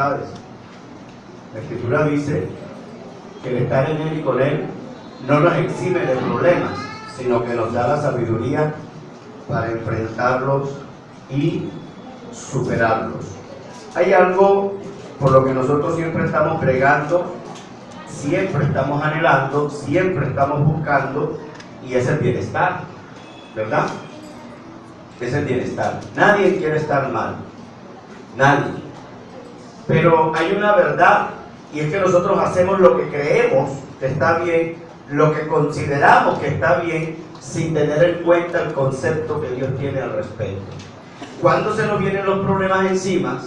dificultades. La Escritura dice que el estar en Él y con Él no nos exime de problemas, sino que nos da la sabiduría para enfrentarlos y superarlos. Hay algo por lo que nosotros siempre estamos bregando, siempre estamos anhelando, siempre estamos buscando, y es el bienestar, ¿verdad? Es el bienestar. Nadie quiere estar mal, nadie. Pero hay una verdad, y es que nosotros hacemos lo que creemos que está bien, lo que consideramos que está bien, sin tener en cuenta el concepto que Dios tiene al respecto. Cuando se nos vienen los problemas encima,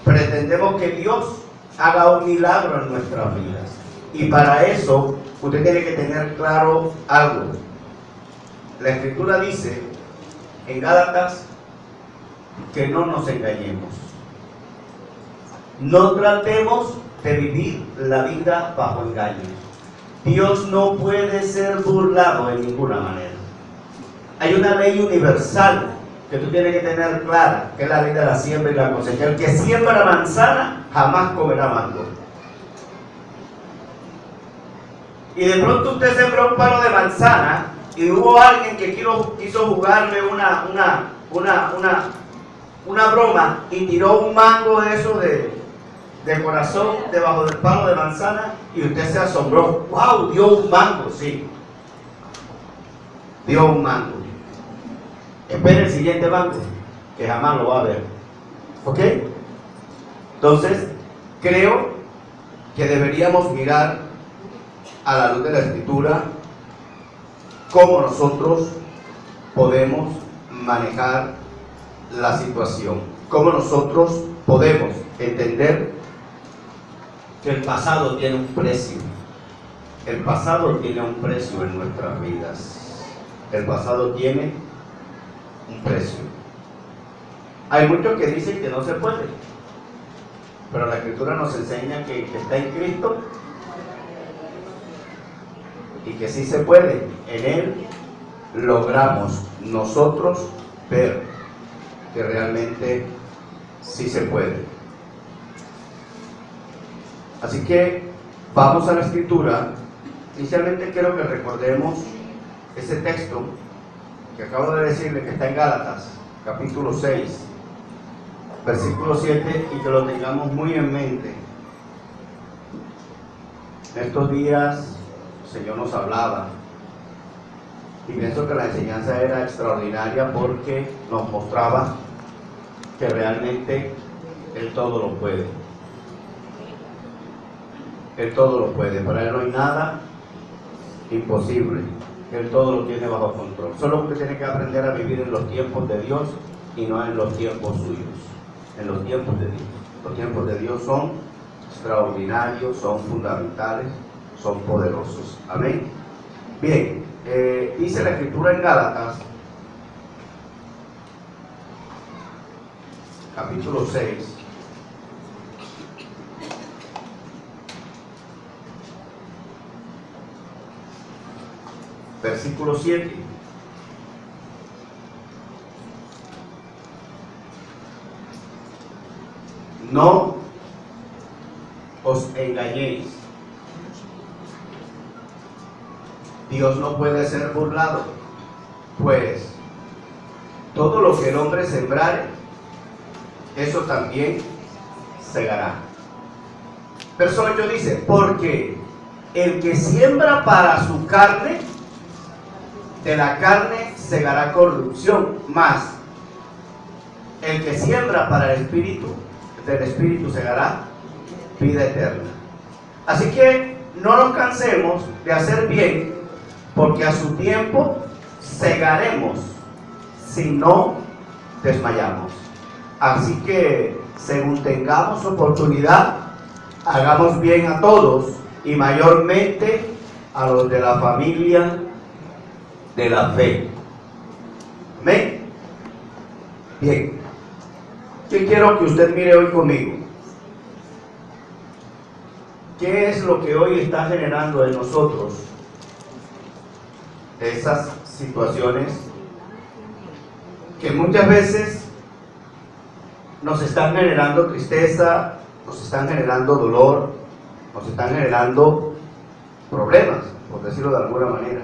pretendemos que Dios haga un milagro en nuestras vidas. Y para eso, usted tiene que tener claro algo. La Escritura dice en Gálatas que no nos engañemos. No tratemos de vivir la vida bajo engaños. Dios no puede ser burlado de ninguna manera. Hay una ley universal que tú tienes que tener clara, que es la ley de la siembra y la cosecha. El que siembra manzana jamás comerá mango. Y de pronto usted sembró un palo de manzana y hubo alguien que quiso jugarle una broma y tiró un mango de eso de corazón debajo del palo de manzana, y usted se asombró. ¡Wow! Dio un mango, sí. Dio un mango. Espere el siguiente mango, que jamás lo va a ver. ¿Ok? Entonces, creo que deberíamos mirar a la luz de la Escritura cómo nosotros podemos manejar la situación, cómo nosotros podemos entender que el pasado tiene un precio. El pasado tiene un precio en nuestras vidas. El pasado tiene un precio. Hay muchos que dicen que no se puede, pero la Escritura nos enseña que está en Cristo y que sí se puede. En Él logramos nosotros ver que realmente sí se puede. Así que vamos a la Escritura. Inicialmente quiero que recordemos ese texto que acabo de decirle, que está en Gálatas, capítulo 6, versículo 7, y que lo tengamos muy en mente. En estos días el Señor nos hablaba, y pienso que la enseñanza era extraordinaria porque nos mostraba que realmente Él todo lo puede. Él todo lo puede. Para Él no hay nada imposible. Él todo lo tiene bajo control. Solo usted tiene que aprender a vivir en los tiempos de Dios y no en los tiempos suyos. En los tiempos de Dios. Los tiempos de Dios son extraordinarios, son fundamentales, son poderosos. Amén. Bien, dice la Escritura en Gálatas, capítulo 6. Versículo 7. No os engañéis. Dios no puede ser burlado, pues todo lo que el hombre sembrare, eso también segará. Verso 8 dice: porque el que siembra para su carne, de la carne segará corrupción, mas el que siembra para el Espíritu, del Espíritu segará vida eterna. Así que no nos cansemos de hacer bien, porque a su tiempo segaremos si no desmayamos. Así que según tengamos oportunidad, hagamos bien a todos, y mayormente a los de la familia de la fe. Amén. Bien, ¿qué quiero que usted mire hoy conmigo? ¿Qué es lo que hoy está generando en nosotros esas situaciones que muchas veces nos están generando tristeza, nos están generando dolor, nos están generando problemas, por decirlo de alguna manera.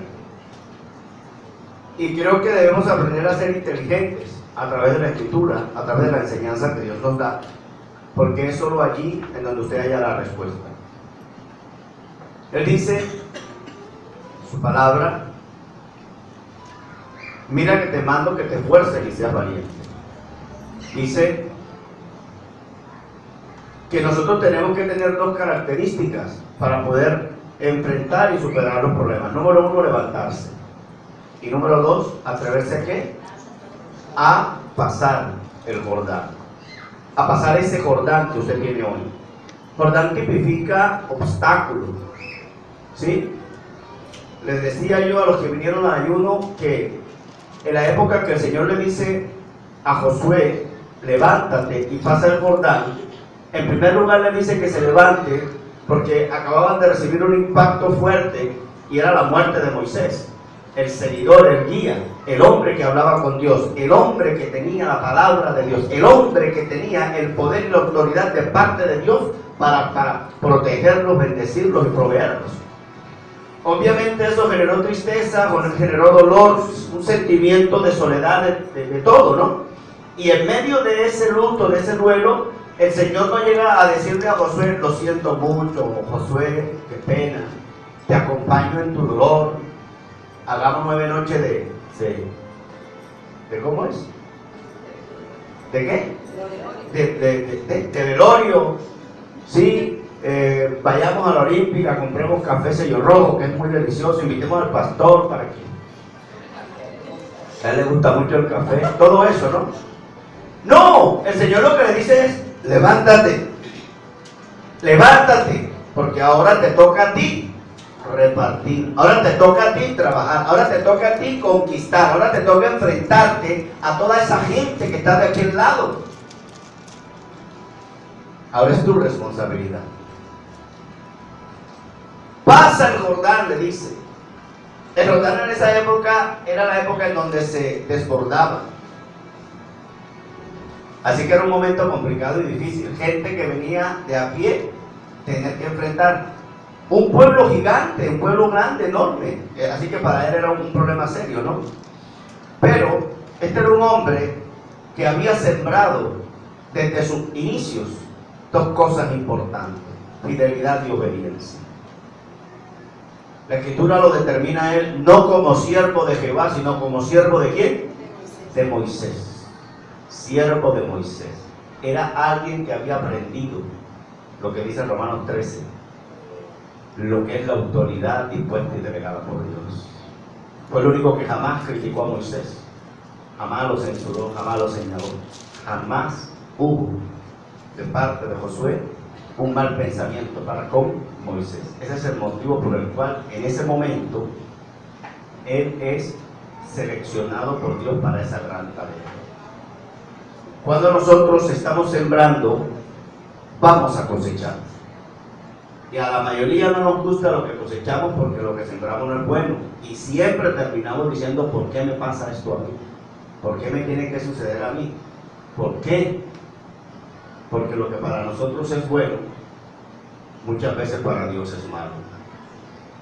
Y creo que debemos aprender a ser inteligentes a través de la Escritura, a través de la enseñanza que Dios nos da, porque es solo allí en donde usted halla la respuesta. Él dice, su palabra, mira que te mando que te esfuerces y seas valiente. Dice que nosotros tenemos que tener dos características para poder enfrentar y superar los problemas. Número uno, levantarse. Y número dos, atreverse a ¿qué? A pasar el Jordán. A pasar ese Jordán que usted tiene hoy. Jordán tipifica obstáculos. ¿Sí? Les decía yo a los que vinieron al ayuno que en la época que el Señor le dice a Josué, levántate y pasa el Jordán, en primer lugar le dice que se levante porque acababan de recibir un impacto fuerte y era la muerte de Moisés. El seguidor, el guía, el hombre que hablaba con Dios, el hombre que tenía la palabra de Dios, el hombre que tenía el poder y la autoridad de parte de Dios para protegerlos, bendecirlos y proveerlos. Obviamente eso generó tristeza, generó dolor, un sentimiento de soledad, de todo, ¿no? Y en medio de ese luto, de ese duelo, el Señor no llega a decirle a Josué, lo siento mucho, Josué, qué pena, te acompaño en tu dolor, hagamos 9 noches de ¿cómo es? ¿De qué? De velorio, sí. Vayamos a la Olímpica, compremos café sello rojo, que es muy delicioso, invitemos al pastor para que a él le gusta mucho el café, todo eso, ¿no? No, el Señor lo que le dice es, levántate, porque ahora te toca a ti repartir, ahora te toca a ti trabajar, ahora te toca a ti conquistar, ahora te toca enfrentarte a toda esa gente que está de aquel lado. Ahora es tu responsabilidad. Pasa el Jordán, le dice. El Jordán en esa época era la época en donde se desbordaba. Así que era un momento complicado y difícil. Gente que venía de a pie, tener que enfrentar un pueblo gigante, un pueblo grande, enorme. Así que para él era un problema serio, ¿no? Pero este era un hombre que había sembrado desde sus inicios dos cosas importantes: fidelidad y obediencia. La Escritura lo determina a él no como siervo de Jehová, sino como siervo de ¿quién? De Moisés. Siervo de Moisés. Era alguien que había aprendido lo que dice en Romanos 13, lo que es la autoridad impuesta y delegada por Dios. Fue el único que jamás criticó a Moisés, jamás lo censuró, jamás lo señaló. Jamás hubo de parte de Josué un mal pensamiento para con Moisés. Ese es el motivo por el cual en ese momento él es seleccionado por Dios para esa gran tarea. Cuando nosotros estamos sembrando, vamos a cosechar. Y a la mayoría no nos gusta lo que cosechamos porque lo que sembramos no es bueno. Y siempre terminamos diciendo, ¿por qué me pasa esto a mí? ¿Por qué me tiene que suceder a mí? ¿Por qué? Porque lo que para nosotros es bueno, muchas veces para Dios es malo.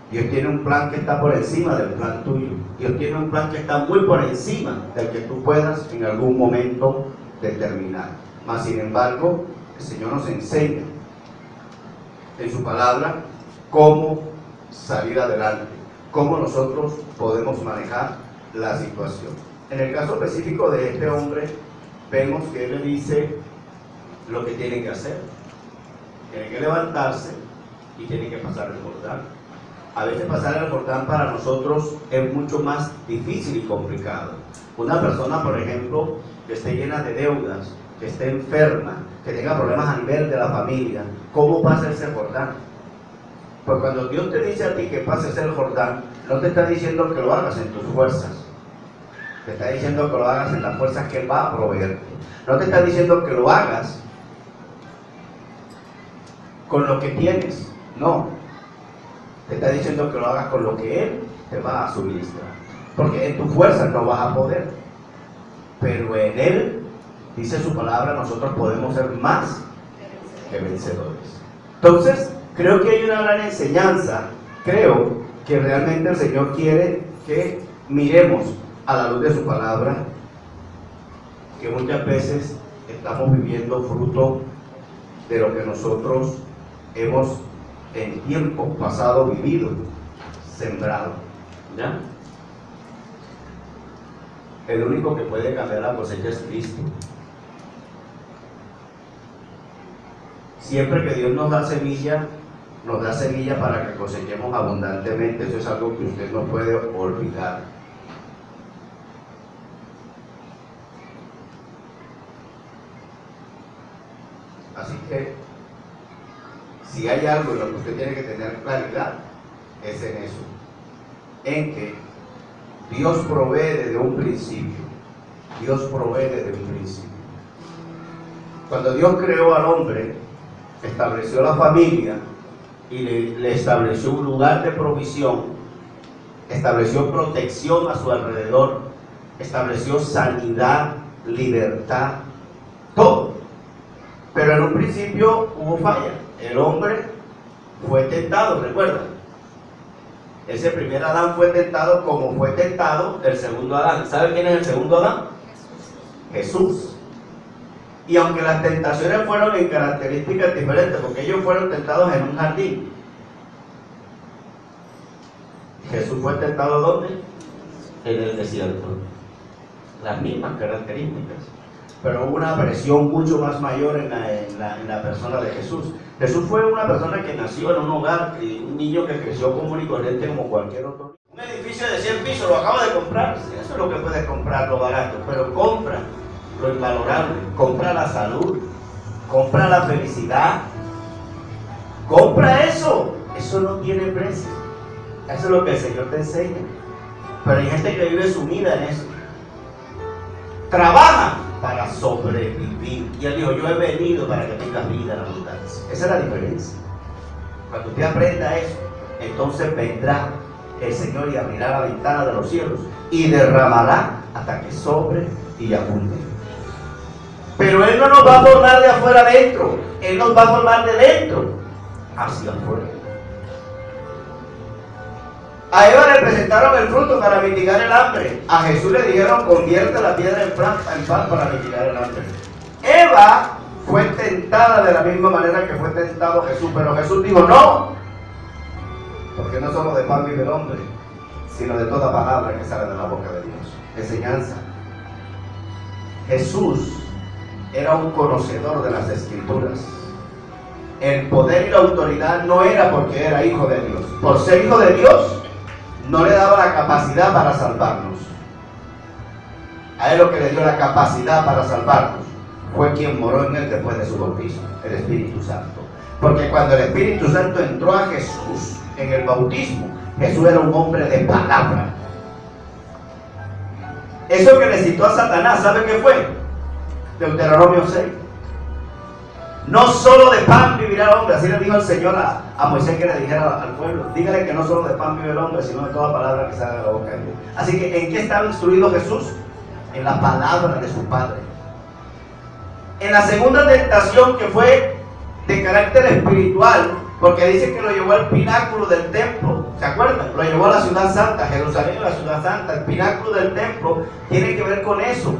Dios tiene un plan que está por encima del plan tuyo. Dios tiene un plan que está muy por encima del que tú puedas en algún momento determinar. Mas sin embargo, el Señor nos enseña en su palabra cómo salir adelante, cómo nosotros podemos manejar la situación. En el caso específico de este hombre, vemos que él le dice lo que tiene que hacer. Tiene que levantarse y tiene que pasar el Jordán. A veces pasar el Jordán para nosotros es mucho más difícil y complicado. Una persona, por ejemplo, que esté llena de deudas, que esté enferma, que tenga problemas a nivel de la familia, ¿cómo pasa ese Jordán? Pues cuando Dios te dice a ti que pases el Jordán, no te está diciendo que lo hagas en tus fuerzas, te está diciendo que lo hagas en las fuerzas que Él va a proveerte. No te está diciendo que lo hagas con lo que tienes, no. Te está diciendo que lo hagas con lo que Él te va a suministrar. Porque en tus fuerzas no vas a poder. Pero en Él, dice su palabra, nosotros podemos ser más que vencedores. Entonces, creo que hay una gran enseñanza. Creo que realmente el Señor quiere que miremos a la luz de su palabra, que muchas veces estamos viviendo fruto de lo que nosotros hemos en tiempo pasado vivido, sembrado. ¿Ya? El único que puede cambiar la cosecha es Cristo. Siempre que Dios nos da semilla para que cosechemos abundantemente. Eso es algo que usted no puede olvidar. Así que, si hay algo en lo que usted tiene que tener claridad, es en eso, en que Dios provee desde un principio. Dios provee desde un principio. Cuando Dios creó al hombre, estableció la familia y le estableció un lugar de provisión, estableció protección a su alrededor, estableció sanidad, libertad, todo. Pero en un principio hubo falla. El hombre fue tentado, ¿recuerdan? Ese primer Adán fue tentado como fue tentado el segundo Adán. ¿Sabe quién es el segundo Adán? Jesús. Y aunque las tentaciones fueron en características diferentes, porque ellos fueron tentados en un jardín, Jesús fue tentado ¿dónde? En el desierto. Las mismas características, pero hubo una presión mucho más mayor en la persona de Jesús. Jesús fue una persona que nació en un hogar, un niño que creció común y corriente como cualquier otro. Un edificio de 100 pisos, lo acaba de comprar. Eso es lo que puedes comprar, lo barato, pero compra lo invalorable, compra la salud, compra la felicidad, compra eso. Eso no tiene precio. Eso es lo que el Señor te enseña. Pero hay gente que vive sumida en eso. Trabaja para sobrevivir. Y Él dijo, yo he venido para que tengas vida en abundancia. Esa es la diferencia. Cuando usted aprenda eso, entonces vendrá el Señor y abrirá la ventana de los cielos y derramará hasta que sobre y abunde. Pero Él no nos va a formar de afuera adentro, Él nos va a formar de dentro hacia afuera. A Eva le presentaron el fruto para mitigar el hambre. A Jesús le dijeron, convierte la piedra en pan para mitigar el hambre. Eva fue tentada de la misma manera que fue tentado Jesús, pero Jesús dijo, no, porque no somos de pan vive el hombre, sino de toda palabra que sale de la boca de Dios. Enseñanza. Jesús era un conocedor de las Escrituras. El poder y la autoridad no era porque era hijo de Dios. Por ser hijo de Dios, no le daba la capacidad para salvarnos. A Él lo que le dio la capacidad para salvarnos fue quien moró en Él después de su bautismo, el Espíritu Santo. Porque cuando el Espíritu Santo entró a Jesús en el bautismo, Jesús era un hombre de palabra. Eso que le citó a Satanás, ¿sabe qué fue? Deuteronomio 6. No solo de pan vivirá el hombre, así le dijo el Señor a Moisés que le dijera al pueblo. Dígale que no solo de pan vive el hombre, sino de toda palabra que sale de la boca de Dios. Así que, ¿en qué estaba instruido Jesús? En la palabra de su Padre. En la segunda tentación, que fue de carácter espiritual, porque dice que lo llevó al pináculo del templo, ¿se acuerdan? Lo llevó a la ciudad santa, Jerusalén, la ciudad santa. El pináculo del templo tiene que ver con eso.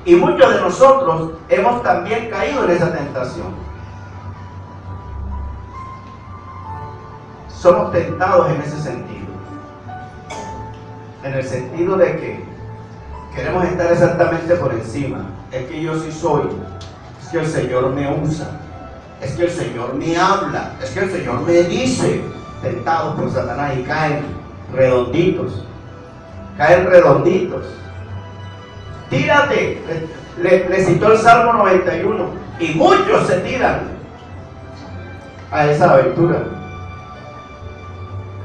Y muchos de nosotros hemos también caído en esa tentación. Somos tentados en ese sentido. En el sentido de que queremos estar exactamente por encima. Es que yo sí soy. Es que el Señor me usa. Es que el Señor me habla. Es que el Señor me dice. Tentados por Satanás y caen redonditos. Caen redonditos. Tírate, le citó el Salmo 91, y muchos se tiran a esa aventura.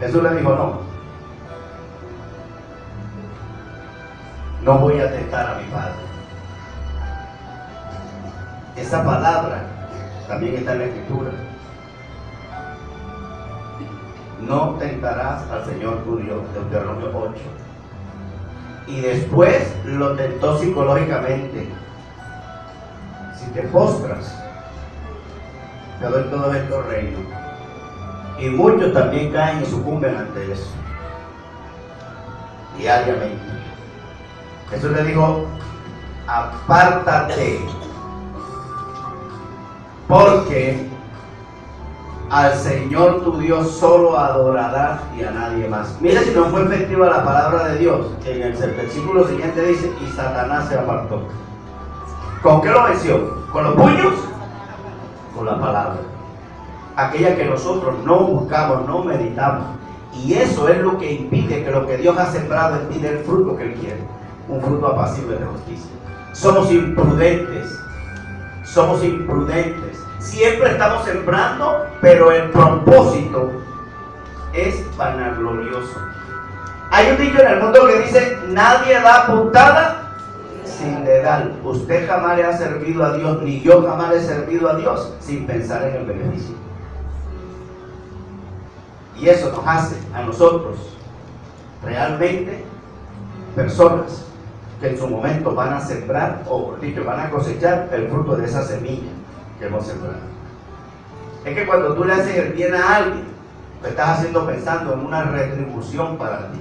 Jesús le dijo, no voy a tentar a mi Padre. Esa palabra también está en la Escritura. No tentarás al Señor tu Dios, Deuteronomio 8. Y después lo tentó psicológicamente. Si te postras te doy todos estos reinos. Y muchos también caen y sucumben ante eso. Diariamente. Jesús le dijo, apártate, porque al Señor tu Dios solo adorarás y a nadie más. Mira si no fue efectiva la palabra de Dios. En el versículo siguiente dice, y Satanás se apartó. ¿Con qué lo venció? ¿Con los puños? Con la palabra. Aquella que nosotros no buscamos, no meditamos. Y eso es lo que impide que lo que Dios ha sembrado en ti dé el fruto que Él quiere. Un fruto apacible de justicia. Somos imprudentes. Somos imprudentes. Siempre estamos sembrando, pero el propósito es vanaglorioso. Hay un dicho en el mundo que dice, nadie da puntada sin dedal. Usted jamás le ha servido a Dios, ni yo jamás le he servido a Dios sin pensar en el beneficio. Y eso nos hace a nosotros realmente personas que en su momento van a sembrar, o por dicho, van a cosechar el fruto de esa semilla que hemos sembrado. Es que cuando tú le haces el bien a alguien, lo estás haciendo pensando en una retribución para ti.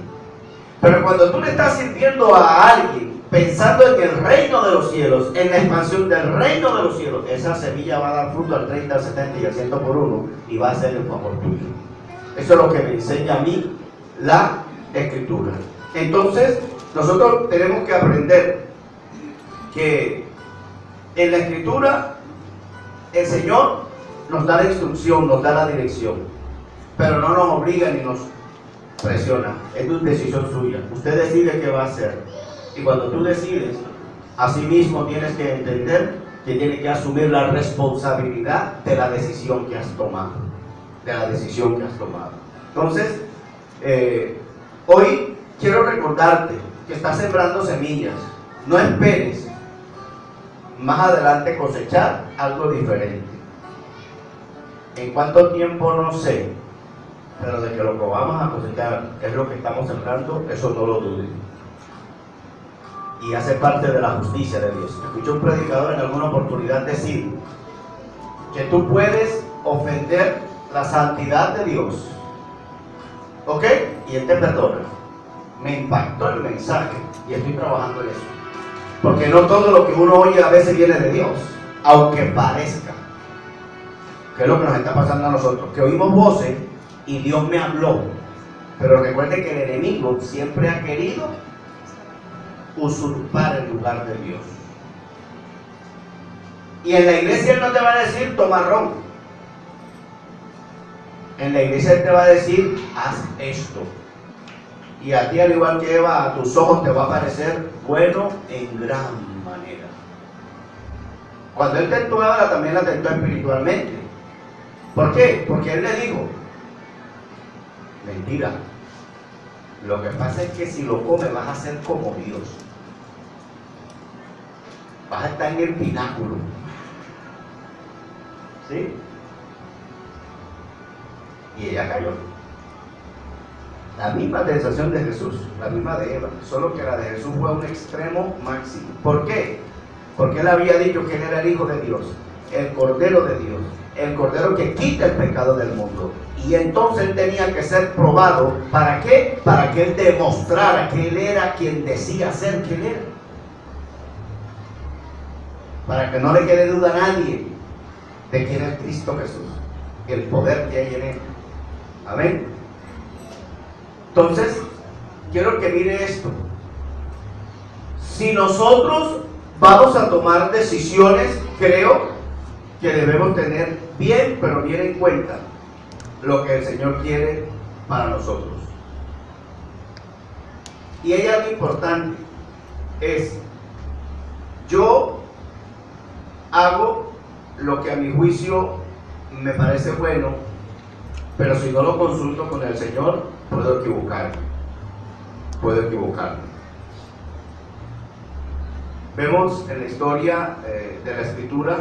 Pero cuando tú le estás sirviendo a alguien, pensando en el reino de los cielos, en la expansión del reino de los cielos, esa semilla va a dar fruto al 30, al 70 y al 100 por uno, y va a ser en favor tuyo. Eso es lo que me enseña a mí la Escritura. Entonces, nosotros tenemos que aprender que en la Escritura el Señor nos da la instrucción, nos da la dirección, pero no nos obliga ni nos presiona. Es una decisión suya. Usted decide qué va a hacer. Y cuando tú decides, asimismo tienes que entender que tienes que asumir la responsabilidad de la decisión que has tomado. De la decisión que has tomado. Entonces, hoy quiero recordarte que estás sembrando semillas. No esperes más adelante cosechar algo diferente. En cuánto tiempo no sé, pero de que lo que vamos a cosechar es lo que estamos sembrando, eso no lo dudes. Y hace parte de la justicia de Dios. Escuché un predicador en alguna oportunidad decir que tú puedes ofender la santidad de Dios, ¿ok? Y Él te perdona. Me impactó el mensaje y estoy trabajando en eso. Porque no todo lo que uno oye a veces viene de Dios, aunque parezca. ¿Qué es lo que nos está pasando a nosotros? Que oímos voces y Dios me habló. Pero recuerde que el enemigo siempre ha querido usurpar el lugar de Dios. Y en la iglesia Él no te va a decir toma ron. En la iglesia Él te va a decir haz esto. Y a ti, al igual que Eva, a tus ojos te va a parecer bueno en gran manera. Cuando Él tentó a Eva, también la tentó espiritualmente. ¿Por qué? Porque Él le dijo, mentira, lo que pasa es que si lo comes vas a ser como Dios. Vas a estar en el pináculo. ¿Sí? Y ella cayó. La misma tentación de Jesús, la misma de Eva, solo que la de Jesús fue a un extremo máximo. ¿Por qué? Porque Él había dicho que Él era el Hijo de Dios, el Cordero de Dios, el Cordero que quita el pecado del mundo. Y entonces Él tenía que ser probado. ¿Para qué? Para que Él demostrara que Él era quien decía ser quien era. Para que no le quede duda a nadie de quién es Cristo Jesús, el poder que hay en Él. Amén. Entonces, quiero que mire esto. Si nosotros vamos a tomar decisiones, creo que debemos tener bien, pero bien en cuenta lo que el Señor quiere para nosotros. Y hay algo importante, es, yo hago lo que a mi juicio me parece bueno, pero si no lo consulto con el Señor, puedo equivocarme. Puedo equivocarme. Vemos en la historia de la Escritura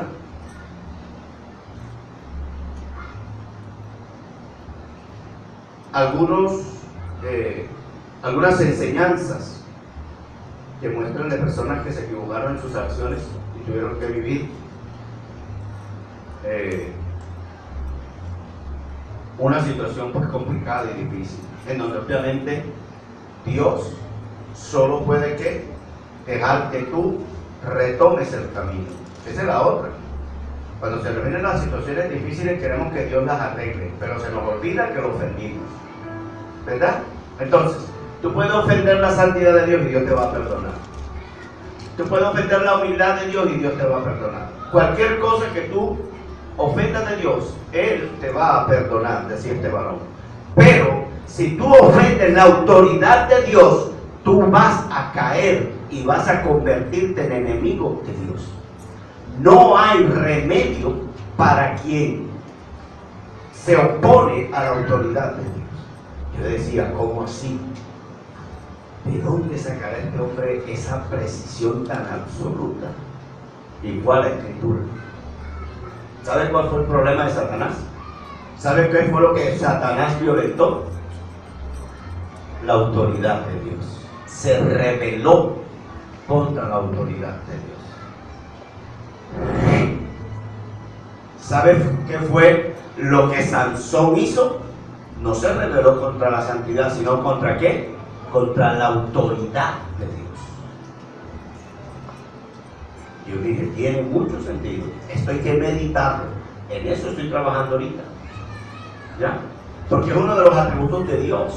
algunas enseñanzas que muestran de personas que se equivocaron en sus acciones y tuvieron que vivir una situación pues complicada y difícil, en donde obviamente Dios solo puede que dejar que tú retomes el camino. Esa es la otra. Cuando se refieren a las situaciones difíciles queremos que Dios las arregle, pero se nos olvida que lo ofendimos, ¿verdad? Entonces, tú puedes ofender la santidad de Dios y Dios te va a perdonar. Tú puedes ofender la humildad de Dios y Dios te va a perdonar. Cualquier cosa que tú ofendas de Dios, Él te va a perdonar, decía este varón. Pero si tú ofendes la autoridad de Dios, tú vas a caer y vas a convertirte en enemigo de Dios. No hay remedio para quien se opone a la autoridad de Dios. Yo decía, ¿cómo así? ¿De dónde sacará este hombre esa precisión tan absoluta? Igual a la Escritura. ¿Sabes cuál fue el problema de Satanás? ¿Sabes qué fue lo que Satanás violentó? La autoridad de Dios. Se rebeló contra la autoridad de Dios. ¿Sabes qué fue lo que Sansón hizo? No se rebeló contra la santidad, sino contra ¿qué? Contra la autoridad de Dios. Yo dije, tiene mucho sentido. Esto hay que meditarlo. En eso estoy trabajando ahorita. ¿Ya? Porque es uno de los atributos de Dios.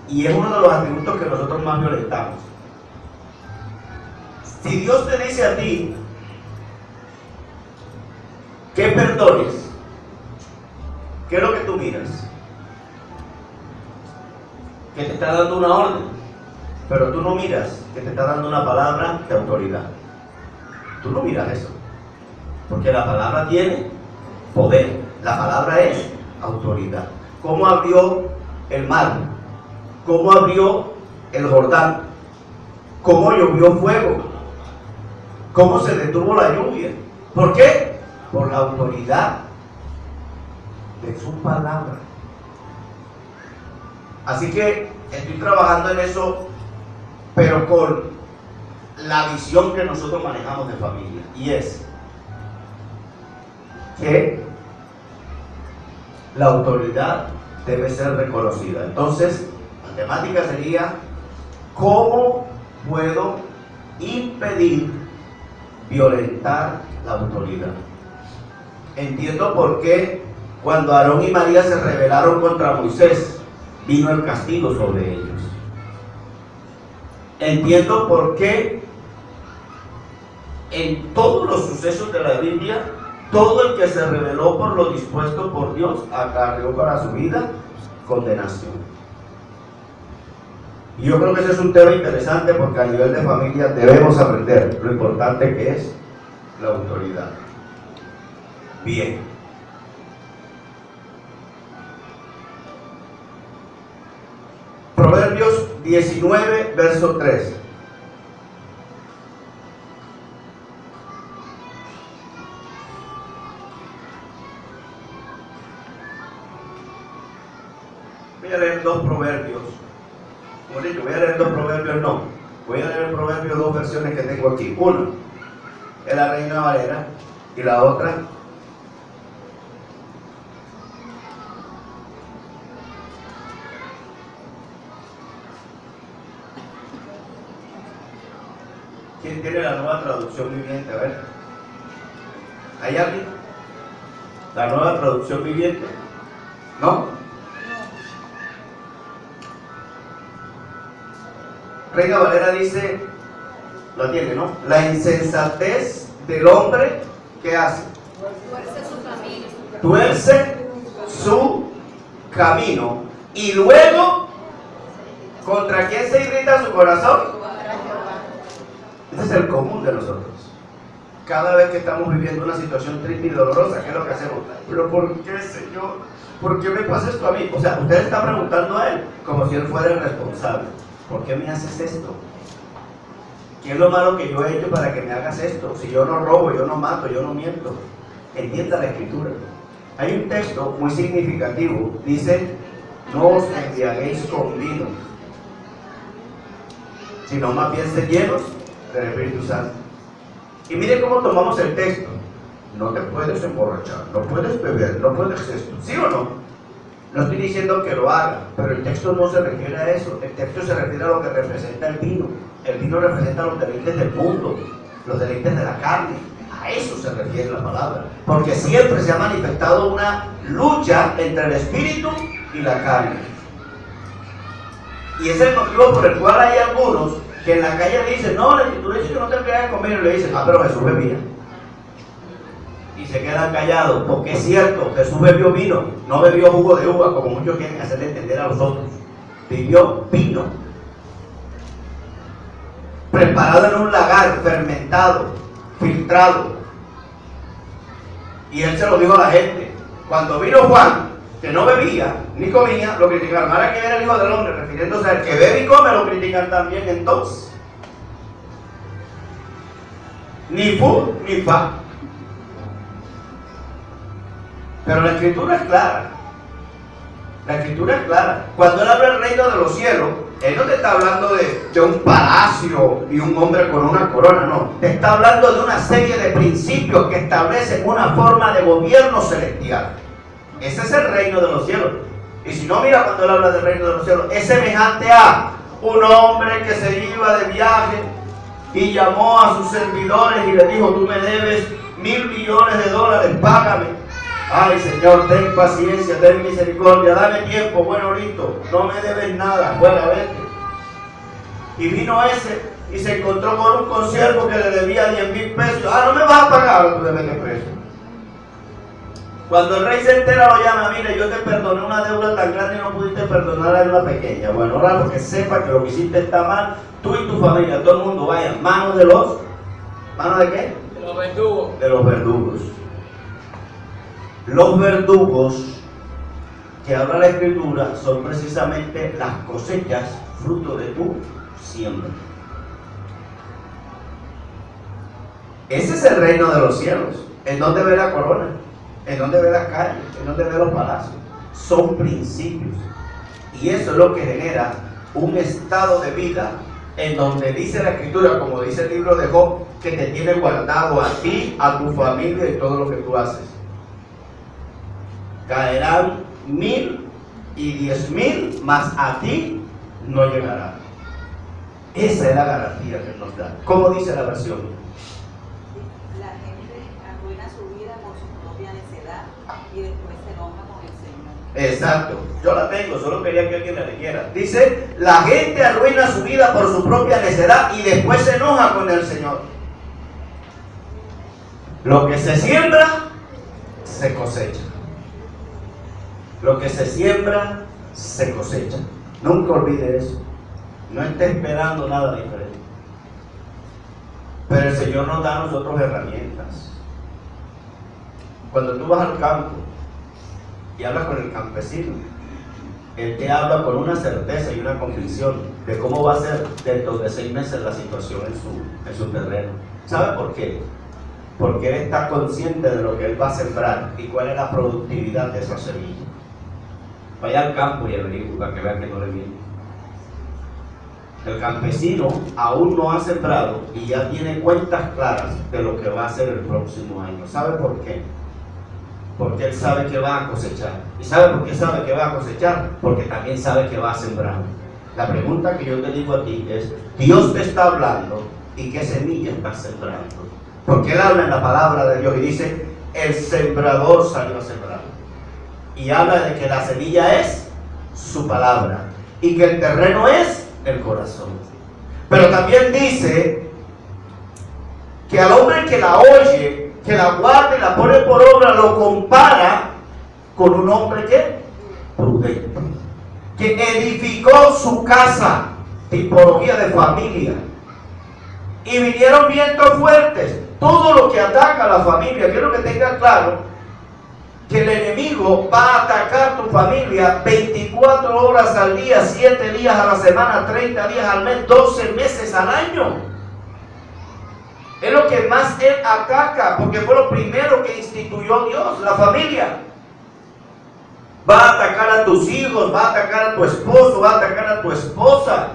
Y es uno de los atributos que nosotros más violentamos. Si Dios te dice a ti que perdones, ¿qué es lo que tú miras? Que te está dando una orden, pero tú no miras que te está dando una palabra de autoridad. Tú no miras eso, porque la palabra tiene poder, la palabra es autoridad. ¿Cómo abrió el mar? ¿Cómo abrió el Jordán? ¿Cómo llovió fuego? ¿Cómo se detuvo la lluvia? ¿Por qué? Por la autoridad de su palabra. Así que estoy trabajando en eso, pero con la visión que nosotros manejamos de familia, y es que la autoridad debe ser reconocida. Entonces, la temática sería: ¿cómo puedo impedir violentar la autoridad? Entiendo por qué cuando Aarón y María se rebelaron contra Moisés, vino el castigo sobre ellos. Entiendo por qué en todos los sucesos de la Biblia, todo el que se rebeló por lo dispuesto por Dios acarreó para su vida condenación. Y yo creo que ese es un tema interesante, porque a nivel de familia debemos aprender lo importante que es la autoridad. Bien. Proverbios 19, verso 3. Voy a leer dos proverbios. Como dicho, voy a leer dos proverbios, no. Voy a leer proverbios, dos versiones que tengo aquí. Una es la Reina Valera y la otra ¿quién tiene la Nueva Traducción Viviente? A ver, ¿hay alguien? ¿La Nueva Traducción Viviente? ¿No? Reina Valera dice, la tiene, ¿no? La insensatez del hombre, ¿qué hace? Tuerce su camino. Tuerce su camino. Y luego, ¿contra quién se irrita su corazón? Ese es el común de nosotros. Cada vez que estamos viviendo una situación triste y dolorosa, ¿qué es lo que hacemos? ¿Pero por qué, Señor? ¿Por qué me pasa esto a mí? O sea, usted está preguntando a Él como si Él fuera el responsable. ¿Por qué me haces esto? ¿Qué es lo malo que yo he hecho para que me hagas esto? Si yo no robo, yo no mato, yo no miento. Entienda la Escritura. Hay un texto muy significativo. Dice, no os embriaguéis con vino, sino más bien sed llenos del Espíritu Santo. Y mire cómo tomamos el texto. no te puedes emborrachar, no puedes beber, no puedes esto, ¿sí o no? No estoy diciendo que lo haga, pero el texto no se refiere a eso. El texto se refiere a lo que representa el vino. El vino representa los deleites del mundo, los deleites de la carne. A eso se refiere la palabra. Porque siempre se ha manifestado una lucha entre el espíritu y la carne. Y ese es el motivo por el cual hay algunos que en la calle dicen, no, la escritura dice que no te que comer, y le dicen, pero Jesús bebía. Y se quedan callados, porque es cierto, Jesús bebió vino, no bebió jugo de uva, como muchos quieren hacerle entender a los otros. Bebió vino, preparado en un lagar, fermentado, filtrado. Y él se lo dijo a la gente. Cuando vino Juan, que no bebía ni comía, lo criticaron. Ahora que viene el Hijo del Hombre, refiriéndose al que bebe y come, lo critican también. Entonces, ni fu ni fa. Pero la escritura es clara. La escritura es clara. Cuando él habla del reino de los cielos, él no te está hablando de un palacio y un hombre con una corona, no. Te está hablando de una serie de principios que establecen una forma de gobierno celestial. Ese es el reino de los cielos. Y si no, mira cuando él habla del reino de los cielos, es semejante a un hombre que se iba de viaje y llamó a sus servidores y le dijo, tú me debes $1.000 millones, págame. Ay, Señor, ten paciencia, ten misericordia, dame tiempo, bueno, ahorita, no me debes nada, fuera, vete. Y vino ese y se encontró con un consiervo que le debía 10,000 pesos. No me vas a pagar, tú debes de preso. Cuando el rey se entera, lo llama, mire, yo te perdoné una deuda tan grande y no pudiste perdonar a una pequeña. Bueno, ahora porque sepa que lo que hiciste está mal, tú y tu familia, todo el mundo vaya, manos de los, ¿manos de qué? De los verdugos. De los verdugos. Los verdugos que habla la escritura son precisamente las cosechas fruto de tu siembra. Ese es el reino de los cielos. ¿En donde ve la corona? ¿En donde ve las calles? ¿En donde ve los palacios? Son principios. Y eso es lo que genera un estado de vida en donde dice la escritura, como dice el libro de Job, que te tiene guardado a ti, a tu familia y todo lo que tú haces. Caerán 1,000 y 10,000, mas a ti no llegará. Esa es la garantía que nos da. ¿Cómo dice la versión? La gente arruina su vida por su propia necedad y después se enoja con el Señor. Exacto, yo la tengo, solo quería que alguien la leyera. Dice, la gente arruina su vida por su propia necedad y después se enoja con el Señor. Lo que se siembra, se cosecha. Lo que se siembra, se cosecha. Nunca olvide eso. No esté esperando nada diferente. Pero el Señor nos da a nosotros herramientas. Cuando tú vas al campo y hablas con el campesino, él te habla con una certeza y una convicción de cómo va a ser dentro de 6 meses la situación en su terreno. ¿Sabe por qué? Porque él está consciente de lo que él va a sembrar y cuál es la productividad de esa semilla. Vaya al campo y averigüe para que vean que no le miente. El campesino aún no ha sembrado y ya tiene cuentas claras de lo que va a hacer el próximo año. ¿Sabe por qué? Porque él sabe que va a cosechar. ¿Y sabe por qué sabe que va a cosechar? Porque también sabe que va a sembrar. La pregunta que yo te digo a ti es, Dios te está hablando y qué semilla estás sembrando. Porque él habla en la palabra de Dios y dice, el sembrador salió a sembrar. Y habla de que la semilla es su palabra y que el terreno es el corazón. Pero también dice que al hombre que la oye, que la guarda y la pone por obra, lo compara con un hombre que prudente, que edificó su casa, tipología de familia, y vinieron vientos fuertes. Todo lo que ataca a la familia, quiero que tengas claro que el enemigo va a atacar tu familia 24 horas al día, 7 días a la semana, 30 días al mes, 12 meses al año. Es lo que más él ataca, porque fue lo primero que instituyó Dios, la familia. Va a atacar a tus hijos, va a atacar a tu esposo, va a atacar a tu esposa.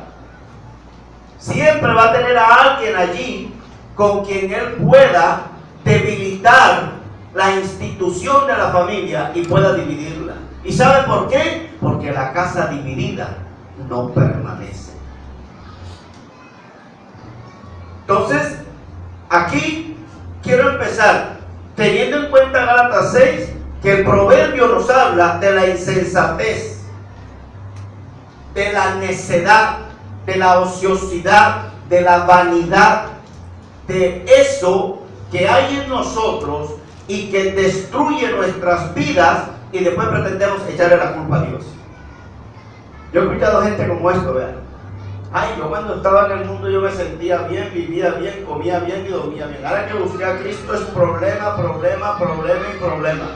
Siempre va a tener a alguien allí con quien él pueda debilitar la institución de la familia y pueda dividirla. ¿Y sabe por qué? Porque la casa dividida no permanece. Entonces, aquí quiero empezar teniendo en cuenta Gálatas 6, que el proverbio nos habla de la insensatez, de la necedad, de la ociosidad, de la vanidad, de eso que hay en nosotros y que destruye nuestras vidas y después pretendemos echarle la culpa a Dios. Yo he escuchado gente como esto, vean. Ay, yo cuando estaba en el mundo yo me sentía bien, vivía bien, comía bien y dormía bien. Ahora que busqué a Cristo es problema, problema, problema y problema.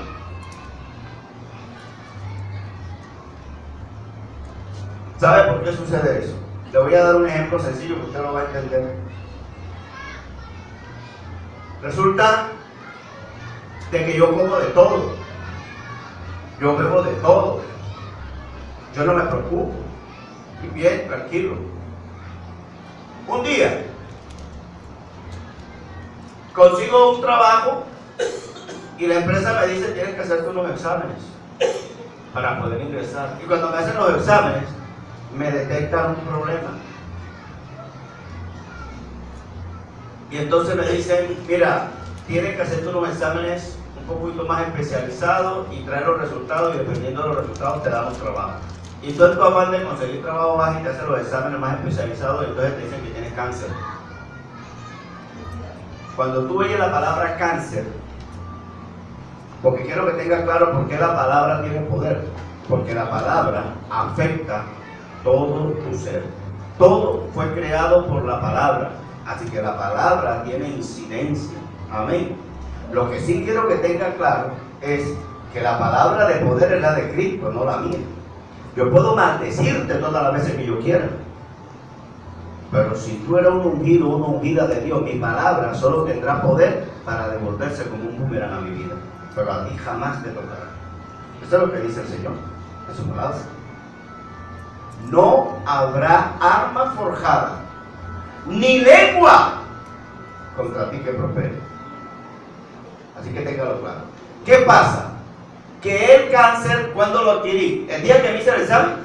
¿Sabe por qué sucede eso? Le voy a dar un ejemplo sencillo que usted lo va a entender. Resulta de que yo como de todo. Yo bebo de todo. Yo no me preocupo. Y bien, tranquilo. Un día consigo un trabajo y la empresa me dice: tienes que hacerte unos exámenes para poder ingresar. Y cuando me hacen los exámenes me detectan un problema. Y entonces me dicen: mira, tienes que hacerte unos exámenes un poquito más especializados y traer los resultados, y dependiendo de los resultados te damos trabajo. Y tú en tu afán de conseguir trabajo vas y te haces los exámenes más especializados y entonces te dicen que tienes cáncer. Cuando tú oyes la palabra cáncer, porque quiero que tengas claro por qué la palabra tiene poder, porque la palabra afecta todo tu ser. Todo fue creado por la palabra, así que la palabra tiene incidencia. Amén. Lo que sí quiero que tengas claro es que la palabra de poder es la de Cristo, no la mía. Yo puedo maldecirte todas las veces que yo quiera, pero si tú eres un ungido o una ungida de Dios, mi palabra solo tendrá poder para devolverse como un boomerang a mi vida, pero a ti jamás te tocará. Eso es lo que dice el Señor en su palabra. No habrá arma forjada ni lengua contra ti que prospere. Así que téngalo claro. ¿Qué pasa? Que el cáncer, ¿cuándo lo adquirí? El día que me hice el examen.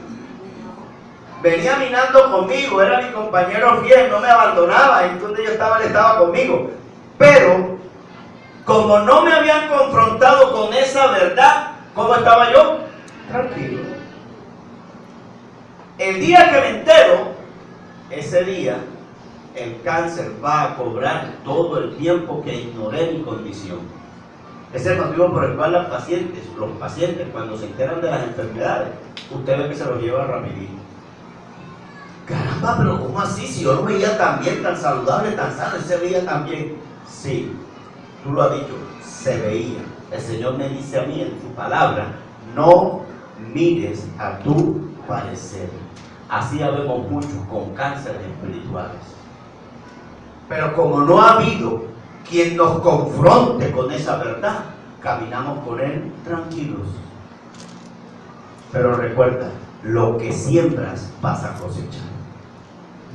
Venía minando conmigo, era mi compañero fiel, no me abandonaba, entonces yo estaba, él estaba conmigo. Pero, como no me habían confrontado con esa verdad, ¿cómo estaba yo? Tranquilo. El día que me entero, ese día, el cáncer va a cobrar todo el tiempo que ignoré mi condición. Ese es el motivo por el cual los pacientes cuando se enteran de las enfermedades, usted ve que se los lleva rapidito. Caramba, pero ¿cómo así? Si yo lo veía tan bien, tan saludable, tan sano, él se veía tan bien. Sí, tú lo has dicho, se veía. El Señor me dice a mí en su palabra: no mires a tu parecer. Así habemos muchos con cánceres espirituales. Pero como no ha habido quien nos confronte con esa verdad, caminamos con él tranquilos. Pero recuerda, lo que siembras vas a cosechar.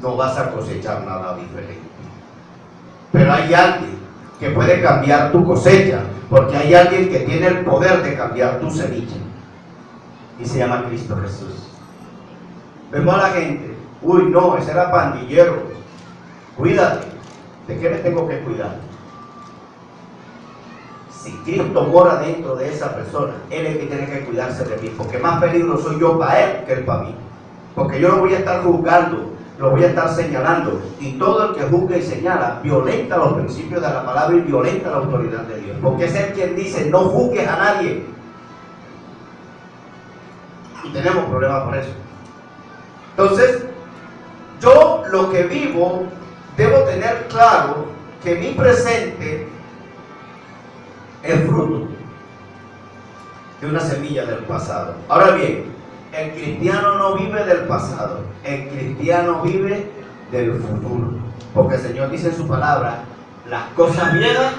No vas a cosechar nada diferente. Pero hay alguien que puede cambiar tu cosecha, porque hay alguien que tiene el poder de cambiar tu semilla, y se llama Cristo Jesús. Vemos a la gente: uy, no, ese era pandillero. Cuídate. ¿De qué me tengo que cuidar? Si Cristo mora dentro de esa persona, Él es el que tiene que cuidarse de mí, porque más peligro soy yo para Él que Él para mí. Porque yo lo voy a estar juzgando, lo voy a estar señalando, y todo el que juzga y señala violenta los principios de la palabra y violenta la autoridad de Dios, porque es Él quien dice: no juzgues a nadie. Y tenemos problemas por eso. Entonces, yo lo que vivo, debo tener claro que mi presente es fruto de una semilla del pasado. Ahora bien, el cristiano no vive del pasado, el cristiano vive del futuro, porque el Señor dice en su palabra: las cosas viejas,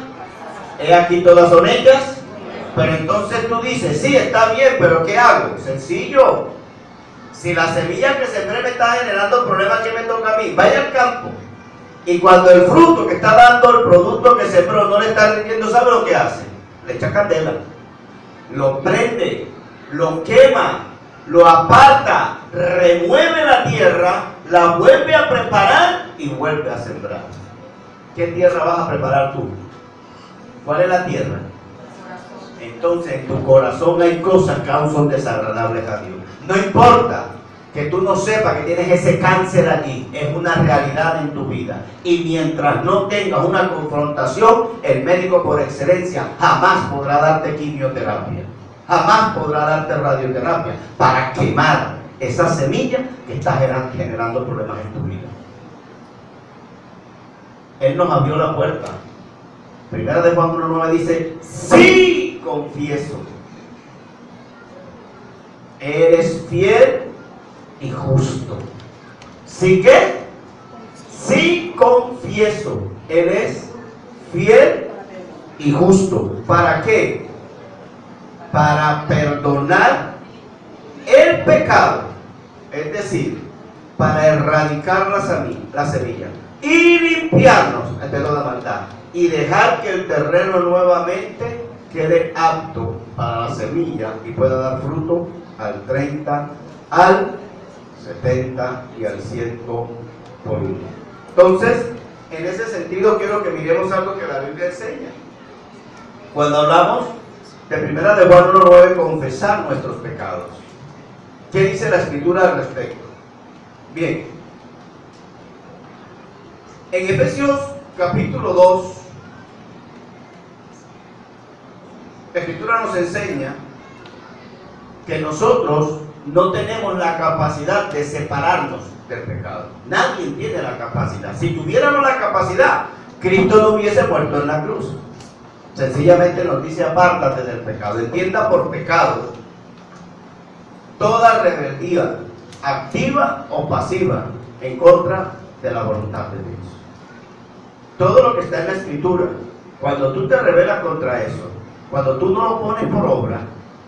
he aquí todas son hechas. Pero entonces tú dices: sí, está bien, pero ¿qué hago? Sencillo. Si la semilla que sembré me está generando problemas, ¿qué me toca a mí? Vaya al campo, y cuando el fruto que está dando, el producto que sembró, no le está rindiendo, ¿sabe lo que hace? le echa candela, lo prende, lo quema, lo aparta, remueve la tierra, la vuelve a preparar y vuelve a sembrar. ¿Qué tierra vas a preparar tú? ¿Cuál es la tierra? Entonces en tu corazón hay cosas que aún son desagradables a Dios. No importa que tú no sepas que tienes ese cáncer allí, es una realidad en tu vida. Y mientras no tengas una confrontación, el médico por excelencia jamás podrá darte quimioterapia, jamás podrá darte radioterapia para quemar esa semilla que está generando problemas en tu vida. Él nos abrió la puerta. Primera de Juan 1:9 dice: sí confieso, eres fiel y justo. ¿Sí qué? Sí confieso, Él es fiel y justo. ¿Para qué? Para perdonar el pecado, es decir, para erradicar la semilla y limpiarnos de toda maldad y dejar que el terreno nuevamente quede apto para la semilla y pueda dar fruto al 30, al 70 y al 100 por uno. Entonces, en ese sentido quiero que miremos algo que la Biblia enseña. Cuando hablamos de primera de Juan 1:9, confesar nuestros pecados. ¿Qué dice la Escritura al respecto? Bien, en Efesios capítulo 2, la Escritura nos enseña que nosotros no tenemos la capacidad de separarnos del pecado. Nadie tiene la capacidad. Si tuviéramos la capacidad, Cristo no hubiese muerto en la cruz. Sencillamente nos dice: apártate del pecado. Entienda por pecado toda rebeldía, activa o pasiva, en contra de la voluntad de Dios. Todo lo que está en la Escritura, cuando tú te rebelas contra eso, cuando tú no lo pones por obra,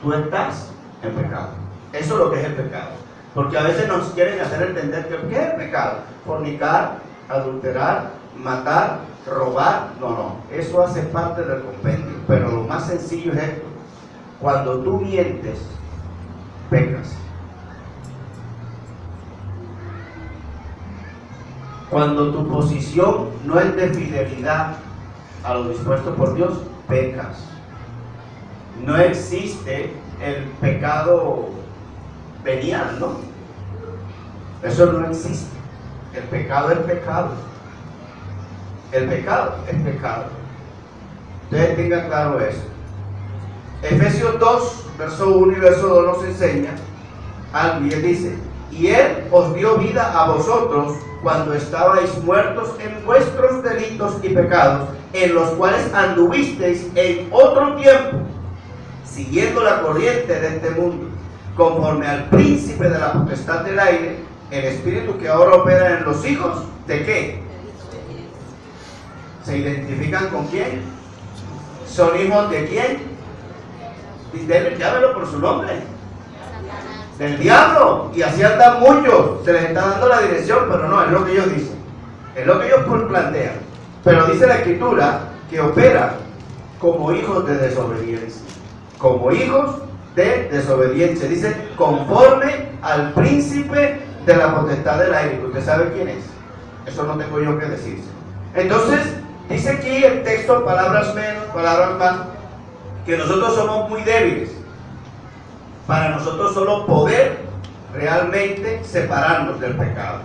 tú estás en pecado. Eso es lo que es el pecado. Porque a veces nos quieren hacer entender que ¿qué es el pecado? Fornicar, adulterar, matar, robar. No, eso hace parte del compendio. Pero lo más sencillo es esto: cuando tú mientes, pecas. Cuando tu posición no es de fidelidad a lo dispuesto por Dios, pecas. No existe el pecado venial, ¿no? Eso no existe. El pecado es pecado. El pecado es pecado. Ustedes tengan claro eso. Efesios 2, verso 1 y verso 2 nos enseña algo, y él dice: y Él os dio vida a vosotros cuando estabais muertos en vuestros delitos y pecados, en los cuales anduvisteis en otro tiempo, siguiendo la corriente de este mundo, conforme al príncipe de la potestad del aire, el espíritu que ahora opera en los hijos ¿de qué? ¿Se identifican con quién? ¿Son hijos de quién? Llámelo por su nombre. Del diablo. Y así andan muchos. Se les está dando la dirección, pero no, es lo que ellos dicen. Es lo que ellos plantean. Pero dice la Escritura que operan como hijos de desobediencia. Como hijos de desobediencia. Dice, conforme al príncipe de la potestad del aire. ¿Usted sabe quién es? Eso no tengo yo que decirse. Entonces, dice aquí el texto, palabras menos, palabras más, que nosotros somos muy débiles para nosotros solo poder realmente separarnos del pecado.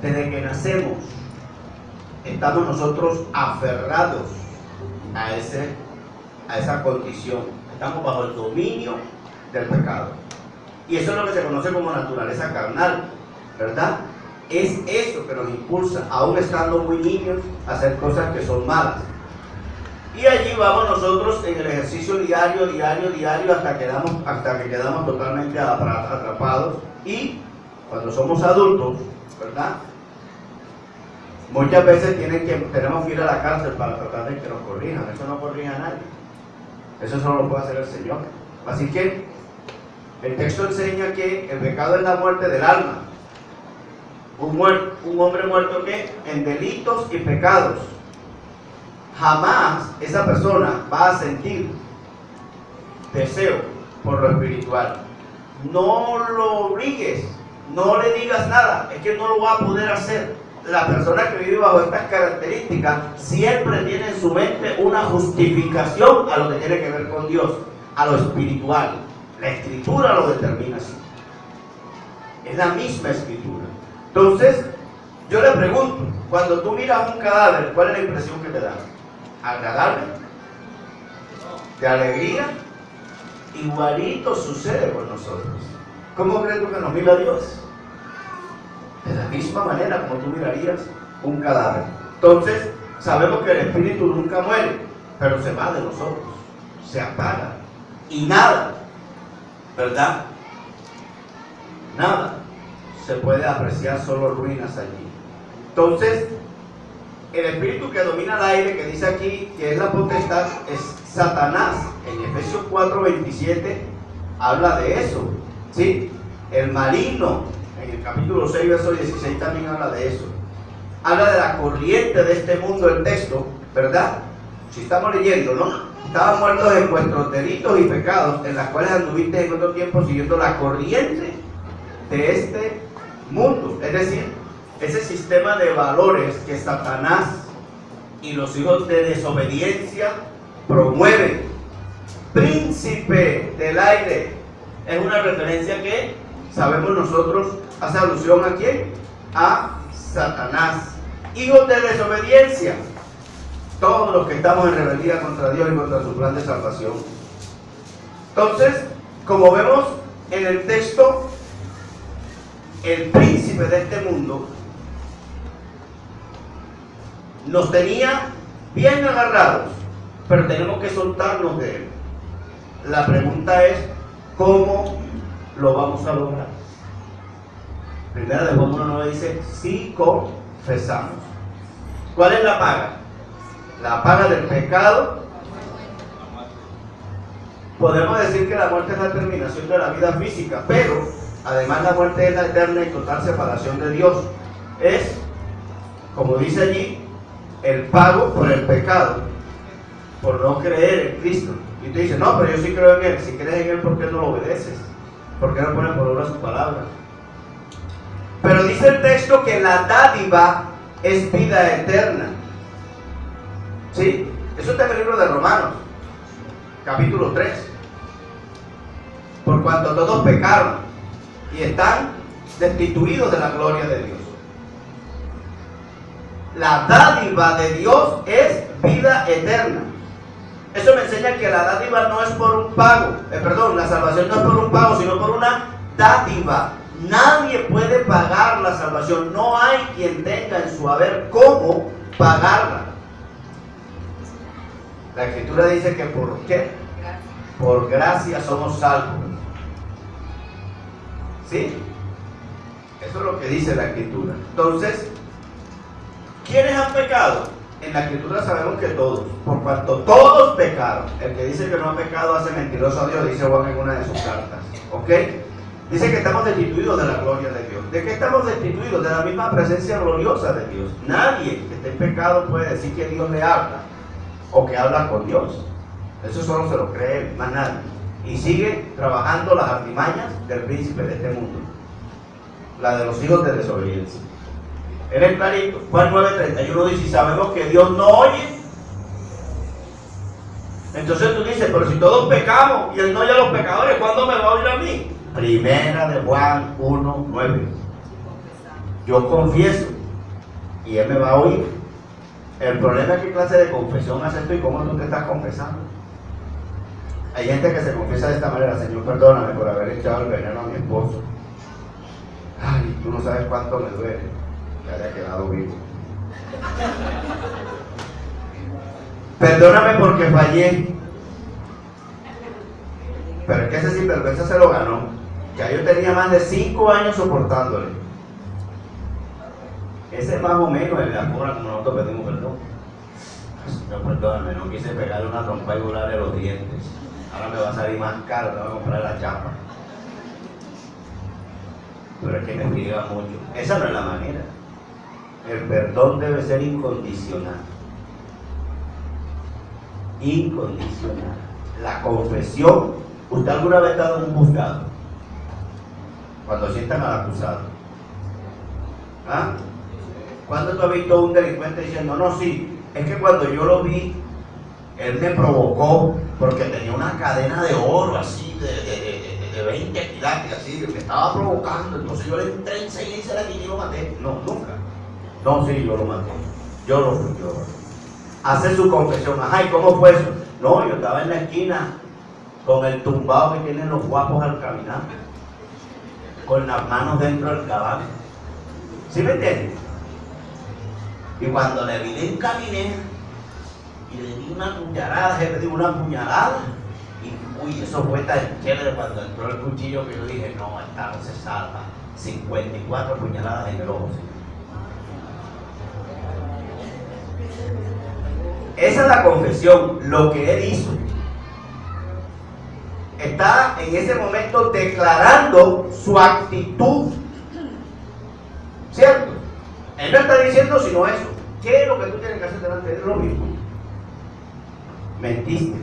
Desde que nacemos estamos nosotros aferrados a esa condición. Estamos bajo el dominio del pecado. Y eso es lo que se conoce como naturaleza carnal, ¿verdad? Es eso que nos impulsa, aún estando muy niños, a hacer cosas que son malas. Y allí vamos nosotros en el ejercicio diario, hasta que quedamos totalmente atrapados. Y cuando somos adultos, ¿verdad? Muchas veces tenemos que ir a la cárcel para tratar de que nos corrijan. Eso no corrige a nadie. Eso solo lo puede hacer el Señor. Así que el texto enseña que el pecado es la muerte del alma. Un hombre muerto ¿qué? En delitos y pecados. jamás esa persona va a sentir deseo por lo espiritual. No lo obligues, no le digas nada, es que no lo va a poder hacer. La persona que vive bajo estas características siempre tiene en su mente una justificación a lo que tiene que ver con Dios, a lo espiritual. La escritura lo determina así. Es la misma escritura. Entonces, yo le pregunto, cuando tú miras un cadáver, ¿cuál es la impresión que te da? ¿Agradable? ¿De alegría? Igualito sucede con nosotros. ¿Cómo crees tú que nos mira Dios? De la misma manera como tú mirarías un cadáver. Entonces, sabemos que el espíritu nunca muere, pero se va de nosotros, se apaga. Y nada, ¿verdad? Nada se puede apreciar, solo ruinas allí. Entonces, el espíritu que domina el aire, que dice aquí que es la potestad, es Satanás. En Efesios 4:27 habla de eso, ¿sí? El maligno, en el capítulo 6, verso 16 también habla de eso. Habla de la corriente de este mundo, el texto, ¿verdad? Si estamos leyendo, ¿no? Estaban muertos en vuestros delitos y pecados, en las cuales anduviste en otro tiempo siguiendo la corriente de este mundo. Es decir, ese sistema de valores que Satanás y los hijos de desobediencia promueven. Príncipe del aire es una referencia que sabemos nosotros, hace alusión a quién, a Satanás. Hijos de desobediencia, todos los que estamos en rebeldía contra Dios y contra su plan de salvación. Entonces, como vemos en el texto, el príncipe de este mundo nos tenía bien agarrados, pero tenemos que soltarnos de él. La pregunta es, ¿cómo lo vamos a lograr? Primera de Juan 1:9 dice, si confesamos. ¿Cuál es la paga? La paga del pecado. Podemos decir que la muerte es la terminación de la vida física, pero además la muerte es la eterna y total separación de Dios. Es, como dice allí, el pago por el pecado, por no creer en Cristo. Y tú dices, no, pero yo sí creo en Él. Si crees en Él, ¿por qué no lo obedeces? ¿Por qué no pones por obra sus palabras? Pero dice el texto que la dádiva es vida eterna. ¿Sí? Eso está en el libro de Romanos, capítulo 3. Por cuanto todos pecaron y están destituidos de la gloria de Dios. La dádiva de Dios es vida eterna. Eso me enseña que la dádiva no es por un pago, la salvación no es por un pago, sino por una dádiva. Nadie puede pagar la salvación, no hay quien tenga en su haber cómo pagarla. La Escritura dice que ¿por qué? Por gracia somos salvos. ¿Sí? Eso es lo que dice la Escritura. Entonces, ¿quiénes han pecado? En la Escritura sabemos que todos, por cuanto todos pecaron. El que dice que no ha pecado hace mentiroso a Dios, dice Juan en una de sus cartas. ¿Ok? Dice que estamos destituidos de la gloria de Dios. ¿De qué estamos destituidos? De la misma presencia gloriosa de Dios. Nadie que esté en pecado puede decir que Dios le habla o que habla con Dios. Eso solo se lo cree él, más nadie. Y sigue trabajando las artimañas del príncipe de este mundo, la de los hijos de desobediencia. Él es clarito. Juan 9:31 dice, y sabemos que Dios no oye. Entonces tú dices, pero si todos pecamos y Él no oye a los pecadores, ¿cuándo me va a oír a mí? Primera de Juan 1:9. Yo confieso y Él me va a oír. El problema es qué clase de confesión haces tú y cómo tú te estás confesando. Hay gente que se confiesa de esta manera, Señor, perdóname por haber echado el veneno a mi esposo. Ay, tú no sabes cuánto me duele que haya quedado vivo. Perdóname porque fallé. Pero es que ese sinvergüenza se lo ganó. Ya yo tenía más de 5 años soportándole. Ese es más o menos el de afuera como nosotros pedimos perdón. Señor, perdóname, no quise pegarle una trompa y volarle los dientes. Ahora me va a salir más caro, me voy a comprar la chapa. Pero es que me friega mucho. Esa no es la manera. El perdón debe ser incondicional. incondicional. La confesión, ¿usted alguna vez ha estado en un juzgado? Cuando sientan al acusado. ¿Ah? ¿Cuándo tú has visto a un delincuente diciendo, no, sí, es que cuando yo lo vi, él me provocó porque tenía una cadena de oro así, de 20 quilates, así, me estaba provocando, entonces yo le entré enseguida y se la quité y lo maté? No, nunca. No, sí, yo lo maté. Yo lo fui, yo. Hace su confesión. Ajá, ¿y cómo fue eso? No, yo estaba en la esquina con el tumbado que tienen los guapos al caminar, con las manos dentro del caballo. ¿Sí me entiendes? Y cuando le vi, le encaminé y le di una cucharada, le di una puñalada. Y uy, eso fue tan chévere cuando entró el cuchillo que yo dije, no, esta no se salva. 54 puñaladas en el ojo. Esa es la confesión, lo que él hizo. Está en ese momento declarando su actitud. ¿Cierto? Él no está diciendo sino eso. ¿Qué es lo que tú tienes que hacer delante de él? Lo mismo. Mentiste.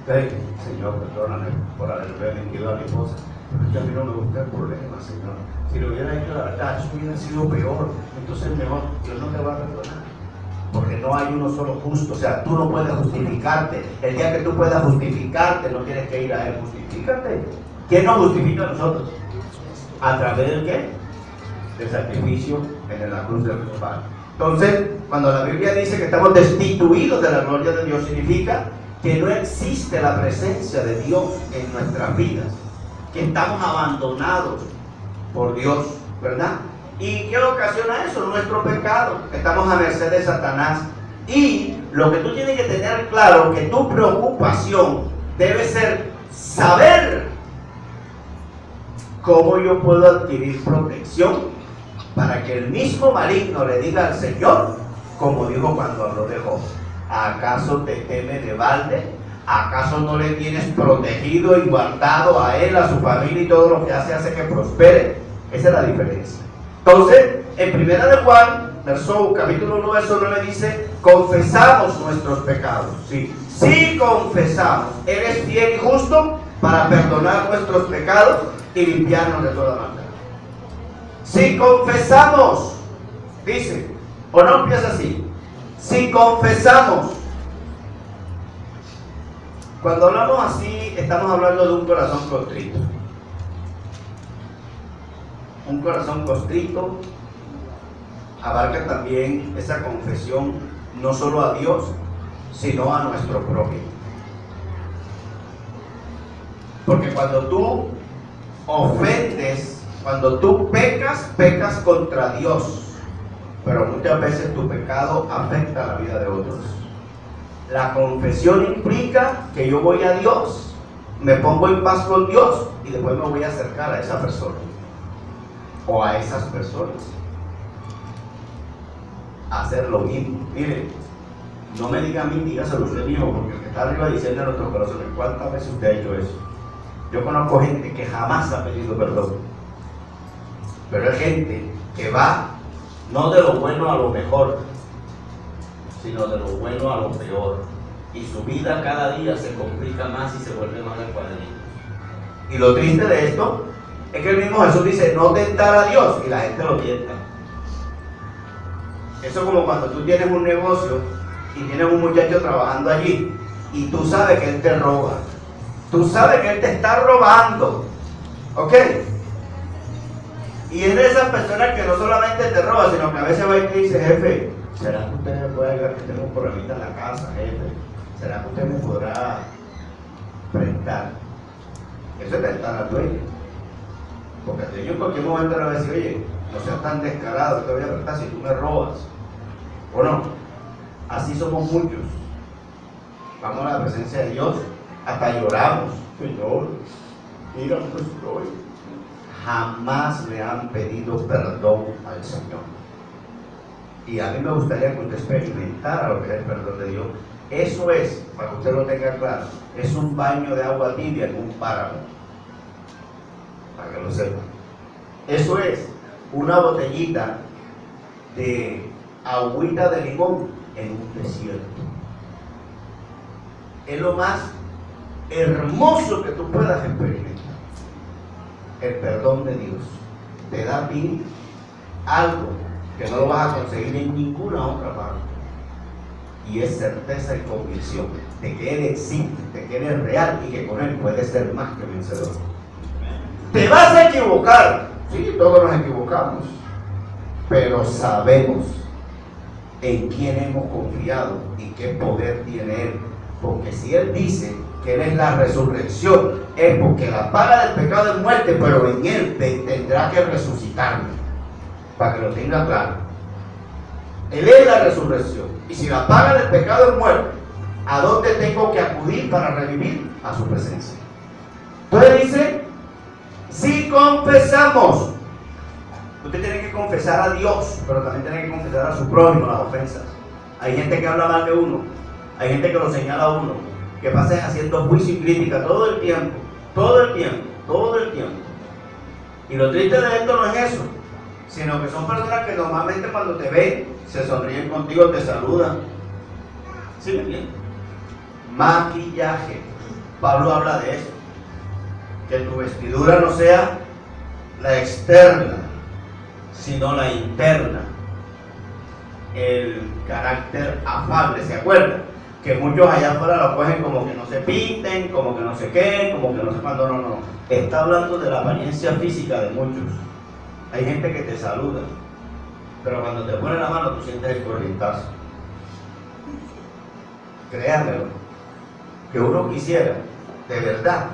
Señor, perdóname por haberle mentido a mi esposa. Pero a mí no me gusta el problema, Señor. Si lo hubiera hecho la verdad, eso hubiera sido peor. Entonces mejor, Dios no te va a perdonar. Porque no hay uno solo justo. O sea, tú no puedes justificarte. El día que tú puedas justificarte, no tienes que ir a él. Justifícate. ¿Quién nos justifica a nosotros? ¿A través del qué? Del sacrificio en la cruz del Calvario. Entonces, cuando la Biblia dice que estamos destituidos de la gloria de Dios, significa que no existe la presencia de Dios en nuestras vidas, que estamos abandonados por Dios, ¿verdad? ¿Y qué ocasiona eso? Nuestro pecado. Estamos a merced de Satanás. Y lo que tú tienes que tener claro, que tu preocupación debe ser saber cómo yo puedo adquirir protección para que el mismo maligno le diga al Señor, como dijo cuando habló de Job: ¿acaso te teme de balde? ¿Acaso no le tienes protegido y guardado a él, a su familia, y todo lo que hace que prospere? Esa es la diferencia. Entonces, en 1 de Juan, capítulo 1, verso 9 dice: confesamos nuestros pecados. Sí, si confesamos, Él es fiel y justo para perdonar nuestros pecados y limpiarnos de toda maldad. Si confesamos, dice, o no empieza así. Si confesamos. Cuando hablamos así, estamos hablando de un corazón contrito. Un corazón contrito abarca también esa confesión no solo a Dios, sino a nuestro prójimo. Porque cuando tú ofendes, cuando tú pecas, pecas contra Dios. Pero muchas veces tu pecado afecta la vida de otros. La confesión implica que yo voy a Dios, me pongo en paz con Dios y después me voy a acercar a esa persona o a esas personas a hacer lo mismo. Mire, no me diga a mí, dígaselo usted mismo, porque el que está arriba diciendo en nuestros corazones, ¿cuántas veces usted ha hecho eso? Yo conozco gente que jamás ha pedido perdón, pero hay gente que va no de lo bueno a lo mejor, sino de lo bueno a lo peor, y su vida cada día se complica más y se vuelve más el cuadrito. Y lo triste de esto es que el mismo Jesús dice: no tentar a Dios, y la gente lo tienta. Eso es como cuando tú tienes un negocio y tienes un muchacho trabajando allí y tú sabes que él te roba, tú sabes que él te está robando, ¿ok? Y es de esas personas que no solamente te roba, sino que a veces va y te dice: jefe, ¿será que usted me puede ayudar, que tengo un problemita en la casa, jefe? ¿Será que usted me podrá prestar? Eso es tentar al dueño. Porque el dueño en cualquier momento le va a decir: oye, no seas tan descarado, te voy a prestar si tú me robas. ¿O no? Así somos muchos. Vamos a la presencia de Dios, hasta lloramos: Señor, mira cómo estoy. Jamás le han pedido perdón al Señor. Y a mí me gustaría que usted experimentara lo que es el perdón de Dios. Eso es, para que usted lo tenga claro, es un baño de agua tibia en un páramo, para que lo sepa. Eso es una botellita de agüita de limón en un desierto. es lo más hermoso que tú puedas experimentar. El perdón de Dios te da a ti algo que no lo vas a conseguir en ninguna otra parte, y es certeza y convicción de que Él existe, de que Él es real y que con Él puedes ser más que vencedor. Te vas a equivocar, sí, todos nos equivocamos, pero sabemos en quién hemos confiado y qué poder tiene Él, porque si Él dice que Él es la resurrección, es porque la paga del pecado es muerte, pero en Él tendrá que resucitarme, para que lo tenga claro. Él es la resurrección, y si la paga del pecado es muerte, ¿a dónde tengo que acudir para revivir? A su presencia. Entonces dice, si confesamos, usted tiene que confesar a Dios, pero también tiene que confesar a su prójimo las ofensas. Hay gente que habla mal de uno, hay gente que lo señala a uno, que pasen haciendo juicio y crítica todo el tiempo, todo el tiempo, todo el tiempo. Y lo triste de esto no es eso, sino que son personas que normalmente cuando te ven, se sonríen contigo, te saludan. ¿Sí me entiendes? Maquillaje. Pablo habla de eso. Que tu vestidura no sea la externa, sino la interna. El carácter afable, ¿se acuerdan? Que muchos allá afuera lo cogen como que no se pinten, como que no sé qué, como que no sé cuándo, no. Está hablando de la apariencia física de muchos. Hay gente que te saluda, pero cuando te pone la mano tú sientes el corrientazo. Créanmelo, que uno quisiera, de verdad,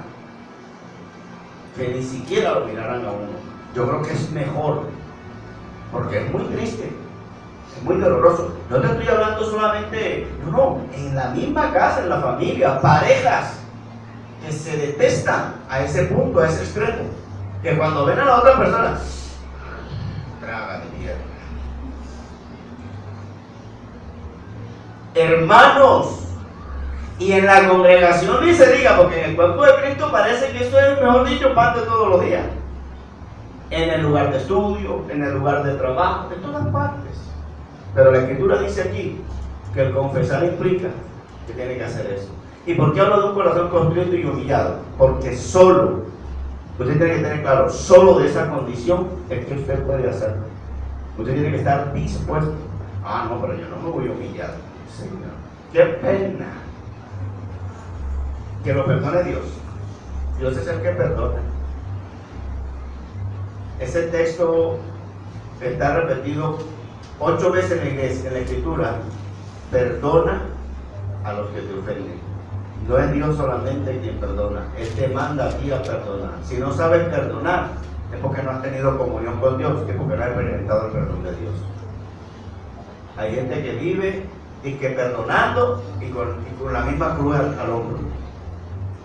que ni siquiera lo miraran a uno. Yo creo que es mejor, porque es muy triste, es muy doloroso. No te estoy hablando solamente, no, en la misma casa, en la familia, parejas que se detestan a ese punto, a ese extremo, que cuando ven a la otra persona, traga de mierda. Hermanos, y en la congregación ni se diga, porque en el cuerpo de Cristo parece que eso es, mejor dicho, pan de todos los días. En el lugar de estudio, en el lugar de trabajo, en todas partes. Pero la Escritura dice aquí que el confesar implica que tiene que hacer eso. ¿Y por qué hablo de un corazón contrito y humillado? Porque solo, usted tiene que tener claro, solo de esa condición es que usted puede hacerlo. Usted tiene que estar dispuesto. Ah, no, pero yo no me voy a humillar, Señor. ¡Qué pena! Que lo perdone Dios. Dios es el que perdona. Ese texto está repetido 8 veces en la iglesia, en la Escritura. Perdona a los que te ofenden. No es Dios solamente quien perdona, Él te manda a ti a perdonar. Si no sabes perdonar, es porque no has tenido comunión con Dios, es porque no has experimentado el perdón de Dios. Hay gente que vive y que perdonando y con la misma cruz al hombro.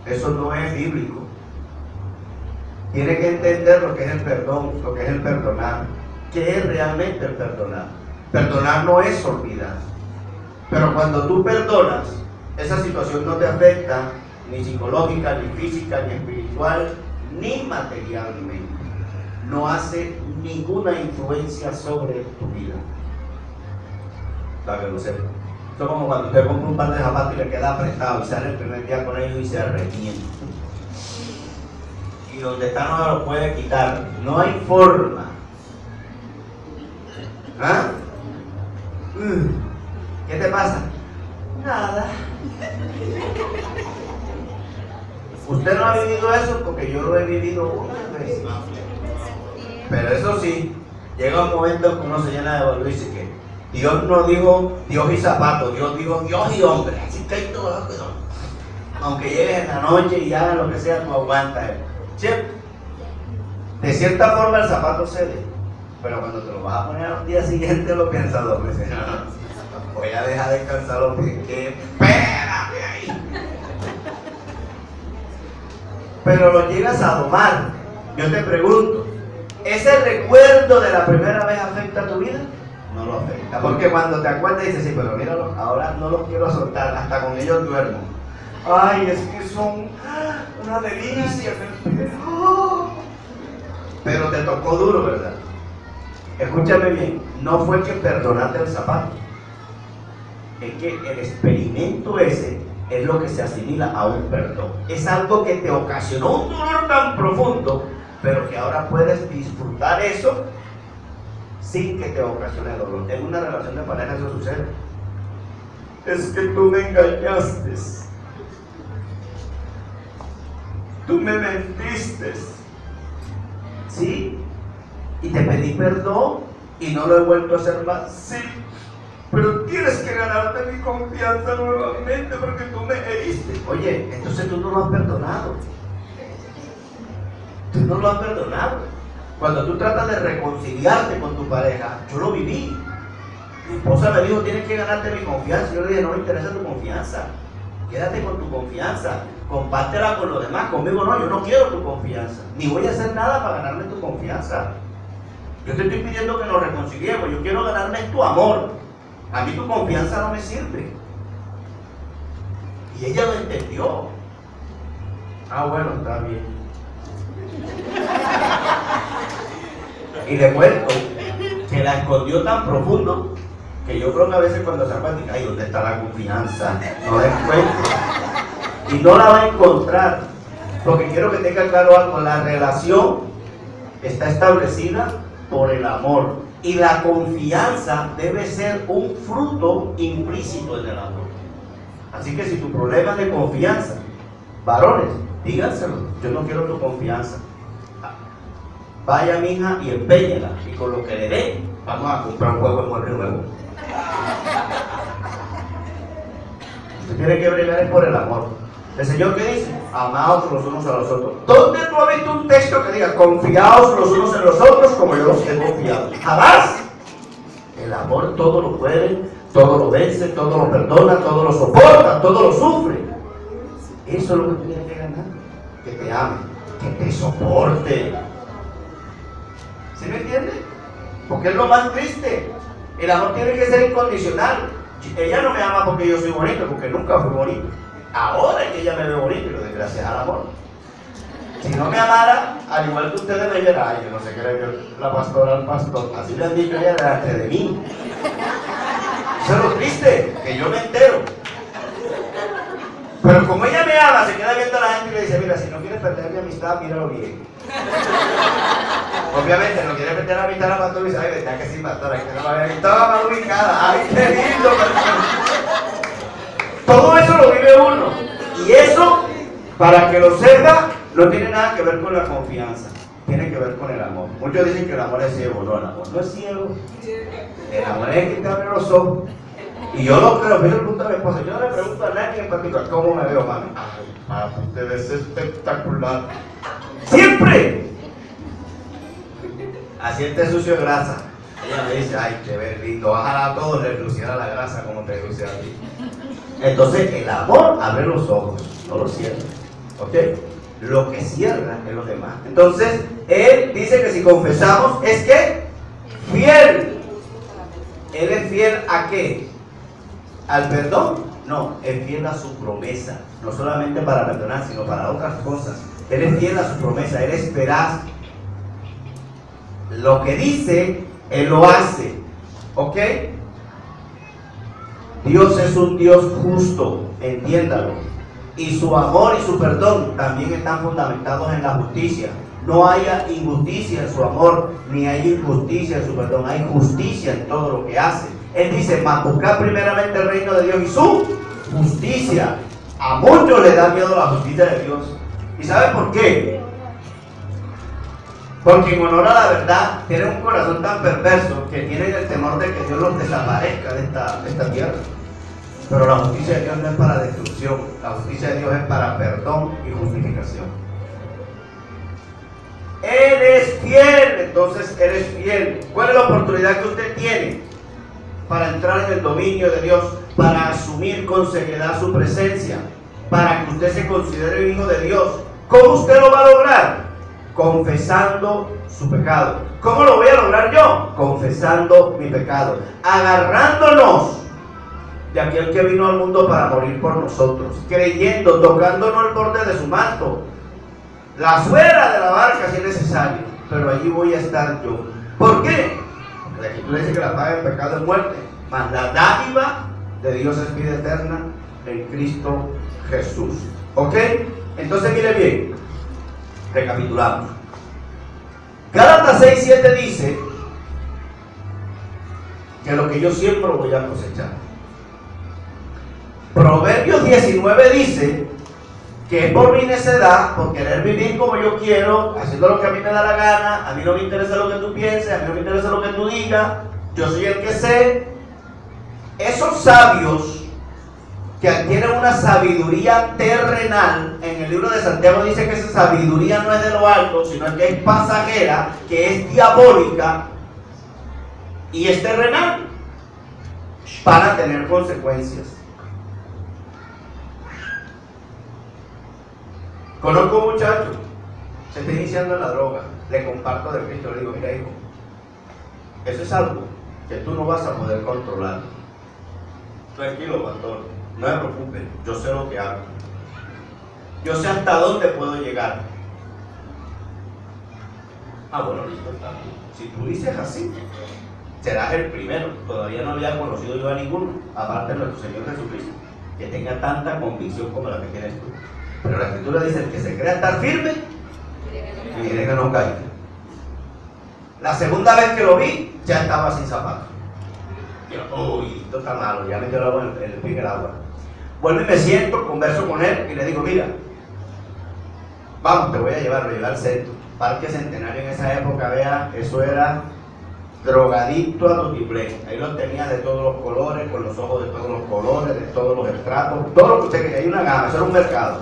Eso no es bíblico. Tiene que entender lo que es el perdón, lo que es el perdonar. ¿Qué es realmente el perdonar? Perdonar no es olvidar. Pero cuando tú perdonas, esa situación no te afecta ni psicológica, ni física, ni espiritual, ni materialmente. No hace ninguna influencia sobre tu vida. Para que lo sepa. Esto es como cuando usted compra un par de zapatos y le queda apretado y sale el primer día con ellos y se arrepiente. Y donde está no lo puede quitar. No hay forma. ¿Ah? ¿Qué te pasa? Nada. Usted no ha vivido eso porque yo lo he vivido una vez. Pero eso sí, llega un momento en que uno se llena de valor y dice que Dios no dijo Dios y zapatos, Dios dijo Dios y hombre. Así que hay todo, aunque llegues en la noche y hagas lo que sea, tú aguantas. ¿Cierto? De cierta forma el zapato cede, pero cuando te lo vas a poner al día siguiente lo piensas 2 veces. No, voy a dejar descansar los pies. Espérate ahí. Pero lo llegas a domar. Yo te pregunto, ¿ese recuerdo de la primera vez afecta a tu vida? No lo afecta, porque cuando te acuerdas dices, sí, pero míralo, ahora no los quiero soltar, hasta con ellos duermo. Ay, es que son una delicia. Pero te tocó duro, ¿verdad? Escúchame bien, no fue que perdonaste el zapato, es que el experimento ese es lo que se asimila a un perdón. Es algo que te ocasionó un dolor tan profundo, pero que ahora puedes disfrutar eso sin que te ocasione dolor. En una relación de pareja eso sucede. Es que tú me engañaste, tú me mentiste, ¿sí? Y te pedí perdón y no lo he vuelto a hacer más, sí, pero tienes que ganarte mi confianza nuevamente porque tú me heriste. Oye, entonces tú no lo has perdonado. Tú no lo has perdonado. Cuando tú tratas de reconciliarte con tu pareja, yo lo viví. Mi esposa me dijo, tienes que ganarte mi confianza. Yo le dije, no me interesa tu confianza. Quédate con tu confianza. Compártela con los demás. Conmigo no, yo no quiero tu confianza. Ni voy a hacer nada para ganarme tu confianza. Yo te estoy pidiendo que nos reconciliemos. Yo quiero ganarme tu amor. A mí tu confianza no me sirve. Y ella lo entendió. Ah, bueno, está bien. Y le cuento que la escondió tan profundo que yo creo que a veces cuando se platica, ay, ¿dónde está la confianza? No la encuentro. Y no la va a encontrar. Porque quiero que tenga claro algo, la relación está establecida por el amor. Y la confianza debe ser un fruto implícito en el amor. Así que si tu problema es de confianza, varones, díganselo, yo no quiero tu confianza. Vaya, mija, y empeñela. Y con lo que le dé, vamos a comprar un juego de mueble nuevo. Usted tiene que bregar es por el amor. El Señor, ¿qué dice? Amaos los unos a los otros. ¿Dónde tú has visto un texto que diga confiaos los unos en los otros como yo los he confiado? Jamás. El amor todo lo puede, todo lo vence, todo lo perdona, todo lo soporta, todo lo sufre. Eso es lo que tú tienes que ganar. Que te ame, que te soporte. ¿Sí me entiendes? Porque es lo más triste. El amor tiene que ser incondicional. Ella no me ama porque yo soy bonito, porque nunca fui bonito. Ahora es que ella me ve bonito, pero gracias al amor. Si no me amara, al igual que ustedes me dirán, ay, yo no sé qué le dio la pastora al pastor. Así le han dicho ella delante de mí. Eso es lo triste, que yo me entero. Pero como ella me ama, se queda viendo a la gente y le dice, mira, si no quieres perder mi amistad, míralo bien. Obviamente no quiere perder la amistad a la pastora y dice, ay, verdad que sí, pastora, es que no la había visto mal ubicada. Ay, qué lindo, todo eso lo vive uno. Y eso, para que lo sepa, no tiene nada que ver con la confianza. Tiene que ver con el amor. Muchos dicen que el amor es ciego. No, el amor no es ciego. El amor es que te abre los ojos. Y yo lo creo, mira el punto de mi esposa. Yo no le pregunto a nadie en particular cómo me veo, mami. Ay, te ves espectacular. ¡Siempre! Así esté sucio de grasa. Ella me dice, ay, te ves lindo. Ojalá a todos les luciera la grasa como te luce a ti. Entonces, el amor abre los ojos, no los cierra. ¿Ok? Lo que cierra es los demás. Entonces, él dice que si confesamos, ¿es qué? Fiel. ¿Él es fiel a qué? ¿Al perdón? No, es fiel a su promesa. No solamente para perdonar, sino para otras cosas. Él es fiel a su promesa, él es veraz. Lo que dice, él lo hace. ¿Ok? Dios es un Dios justo, entiéndalo. Y su amor y su perdón también están fundamentados en la justicia. No hay injusticia en su amor, ni hay injusticia en su perdón. Hay justicia en todo lo que hace. Él dice, mas buscad primeramente el reino de Dios y su justicia. A muchos les da miedo la justicia de Dios. ¿Y sabe por qué? Porque en honor a la verdad tienen un corazón tan perverso que tienen el temor de que Dios los desaparezca de esta tierra. Pero la justicia de Dios no es para destrucción, la justicia de Dios es para perdón y justificación. Él es fiel, entonces Él es fiel. ¿Cuál es la oportunidad que usted tiene para entrar en el dominio de Dios, para asumir con seriedad su presencia, para que usted se considere un hijo de Dios? ¿Cómo usted lo va a lograr? Confesando su pecado. ¿Cómo lo voy a lograr yo? Confesando mi pecado, agarrándonos de aquel que vino al mundo para morir por nosotros, creyendo, tocándonos el borde de su manto, la suela de la barca si es necesario, pero allí voy a estar yo. ¿Por qué? Porque la Escritura dice que la paga del pecado es muerte, mas la dádiva de Dios es vida eterna en Cristo Jesús. ¿Ok? Entonces mire bien, recapitulamos. Gálatas 6:7 dice que lo que yo siembro voy a cosechar. Proverbios 19 dice que es por mi necedad, por querer vivir como yo quiero, haciendo lo que a mí me da la gana, a mí no me interesa lo que tú pienses, a mí no me interesa lo que tú digas, yo soy el que sé. Esos sabios que adquieren una sabiduría terrenal, en el libro de Santiago dice que esa sabiduría no es de lo alto, sino que es pasajera, que es diabólica y es terrenal, van a tener consecuencias. Conozco un muchacho, se está iniciando en la droga, le comparto de Cristo, le digo, mira hijo, eso es algo que tú no vas a poder controlar. Tranquilo, pastor, no me preocupe, yo sé lo que hago. Yo sé hasta dónde puedo llegar. Ah, bueno, listo, está bien. Si tú dices así, serás el primero. Todavía no había conocido yo a ninguno, aparte de nuestro Señor Jesucristo, que tenga tanta convicción como la que tienes tú. Pero la Escritura dice, el que se crea estar firme, mire que no caiga. La segunda vez que lo vi, ya estaba sin zapatos. Yo, uy, esto está malo, ya me dio el agua en el pie del agua. Vuelvo y me siento, converso con él y le digo, mira, vamos, te voy a llevar al centro. Parque Centenario en esa época, vea, eso era drogadicto a tutiplén. Ahí los tenía de todos los colores, con los ojos de todos los colores, de todos los estratos, todo lo que usted quería. Hay una gama, eso era un mercado.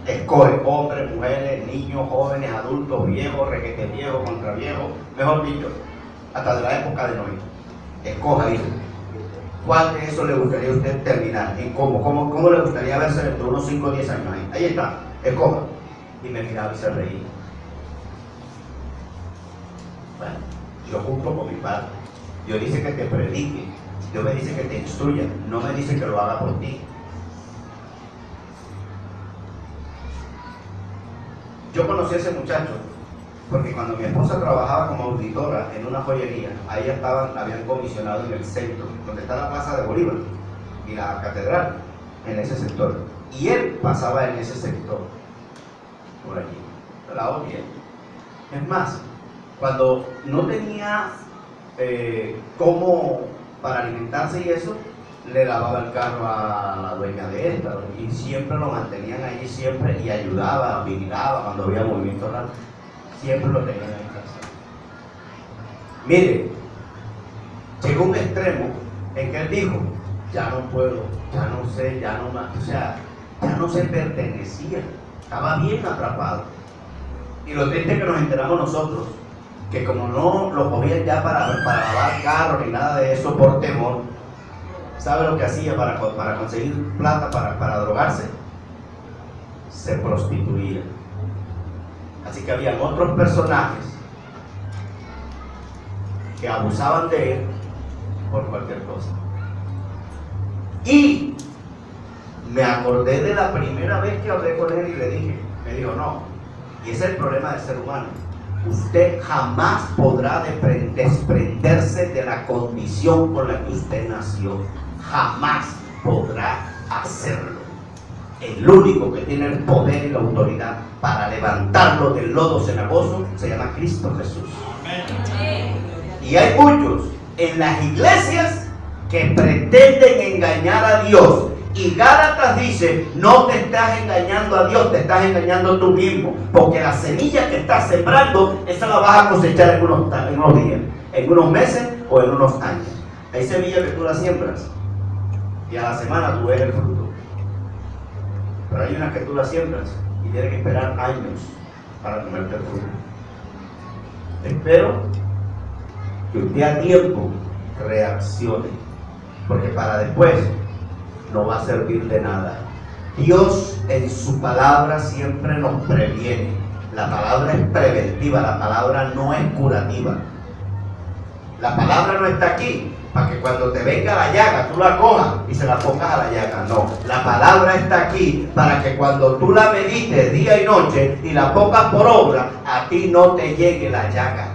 Escoge hombres, mujeres, niños, jóvenes, adultos, viejos, requete viejos, contra viejos, mejor dicho, hasta de la época de Noé. Escoja, hijo. ¿Cuál de eso le gustaría a usted terminar? ¿En cómo le gustaría verse dentro de unos 5 o 10 años ahí? Ahí está, escoja. Y me miraba y se reía. Bueno, yo cumplo con mi parte. Dios dice que te predique, Dios me dice que te instruya, no me dice que lo haga por ti. Yo conocí a ese muchacho porque cuando mi esposa trabajaba como auditora en una joyería, ahí habían comisionado en el centro, donde está la Plaza de Bolívar y la catedral, en ese sector. Y él pasaba en ese sector, por allí, al lado bien. Es más, cuando no tenía cómo para alimentarse y eso, le lavaba el carro a la dueña de esta y siempre lo mantenían allí siempre y ayudaba, vigilaba cuando había movimiento raro, siempre lo tenían en casa. Mire, llegó un extremo en que él dijo, ya no puedo, ya no sé, ya no más, o sea, ya no se pertenecía, estaba bien atrapado. Y lo triste es que nos enteramos nosotros, que como no lo cogían ya para lavar carros ni nada de eso por temor, ¿sabe lo que hacía para conseguir plata para drogarse? Se prostituía. Así que habían otros personajes que abusaban de él por cualquier cosa. Y me acordé de la primera vez que hablé con él y le dije, me dijo, no, y ese es el problema del ser humano. Usted jamás podrá desprenderse de la condición con la que usted nació. Jamás podrá hacerlo. El único que tiene el poder y la autoridad para levantarlo del lodo cenagoso se llama Cristo Jesús. Y hay muchos en las iglesias que pretenden engañar a Dios. Y Gálatas dice, no te estás engañando a Dios, te estás engañando tú mismo. Porque la semilla que estás sembrando, esa la vas a cosechar en unos días, en unos meses o en unos años. Hay semillas que tú las siembras y a la semana tú ves el fruto. Pero hay unas que tú las siembras y tienes que esperar años para comerte el fruto. Espero que usted a tiempo reaccione, porque para después no va a servir de nada. Dios en su palabra siempre nos previene. La palabra es preventiva, la palabra no es curativa. La palabra no está aquí para que cuando te venga la llaga tú la cojas y se la pongas a la llaga. No, la palabra está aquí para que cuando tú la medites día y noche y la pongas por obra, a ti no te llegue la llaga.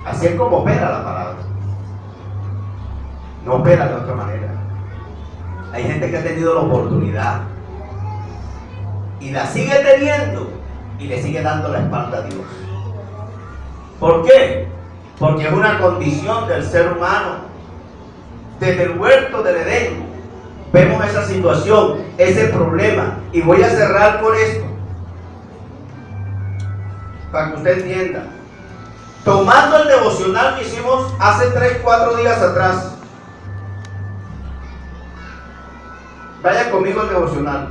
Así es como opera la palabra. No opera de otra manera. Hay gente que ha tenido la oportunidad y la sigue teniendo y le sigue dando la espalda a Dios. ¿Por qué? Porque es una condición del ser humano. Desde el huerto del Edén vemos esa situación, ese problema. Y voy a cerrar con esto, para que usted entienda. Tomando el devocional que hicimos hace 3-4 días atrás. Vaya conmigo al devocional.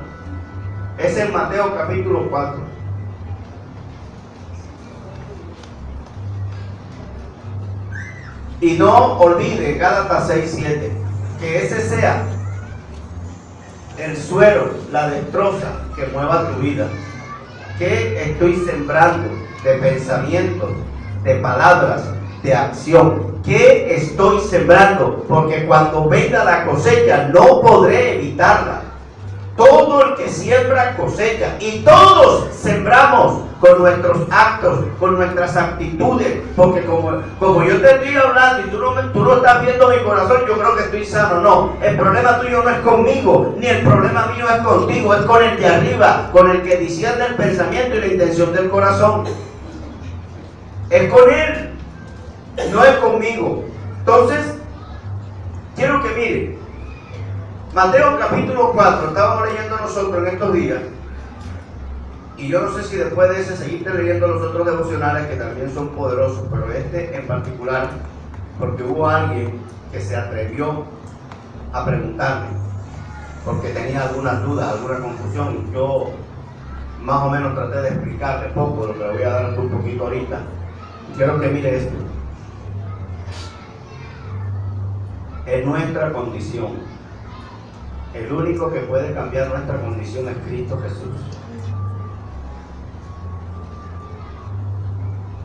Es en Mateo capítulo 4. Y no olvide Gálatas 6:7, que ese sea el suelo, la destroza que mueva tu vida. ¿Qué estoy sembrando de pensamientos, de palabras, de acción? ¿Qué estoy sembrando? Porque cuando venga la cosecha no podré evitarla. Todo el que siembra cosecha, y todos sembramos con nuestros actos, con nuestras actitudes, porque como yo te estoy hablando y tú no estás viendo mi corazón, yo creo que estoy sano. No, el problema tuyo no es conmigo, ni el problema mío es contigo, es con el de arriba, con el que discierne el pensamiento y la intención del corazón. Es con él, no es conmigo. Entonces, quiero que miren Mateo capítulo 4, estábamos leyendo nosotros en estos días, y yo no sé si después de ese seguiste leyendo los otros devocionales que también son poderosos, pero este en particular, porque hubo alguien que se atrevió a preguntarme, porque tenía algunas dudas, alguna confusión, y yo más o menos traté de explicarle poco, lo que le voy a dar un poquito ahorita. Quiero que mire esto. Es nuestra condición. El único que puede cambiar nuestra condición es Cristo Jesús.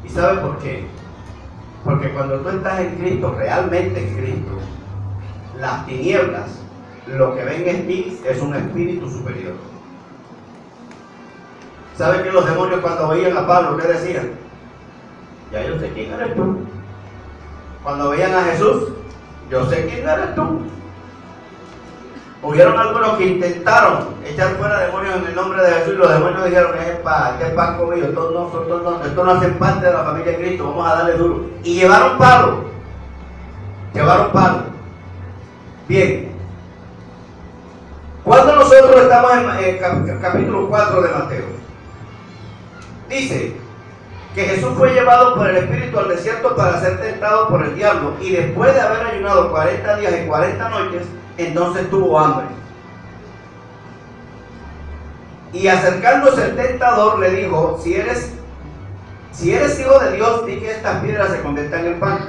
¿Y sabe por qué? Porque cuando tú estás en Cristo, realmente en Cristo, las tinieblas, lo que ven en ti es un espíritu superior. ¿Sabe que los demonios cuando veían a Pablo, qué decían? Ya yo sé quién eres tú. Cuando veían a Jesús, yo sé quién eres tú. Hubieron algunos que intentaron echar fuera demonios en el nombre de Jesús, y los demonios dijeron: ¿qué es pan conmigo? Estos no hacen parte de la familia de Cristo, vamos a darle duro. Y llevaron palo. Bien. Cuando nosotros estamos en capítulo 4 de Mateo, dice que Jesús fue llevado por el Espíritu al desierto para ser tentado por el diablo, y después de haber ayunado 40 días y 40 noches, entonces tuvo hambre. Y acercándose el tentador le dijo: si eres hijo de Dios, di que estas piedras se conviertan en pan.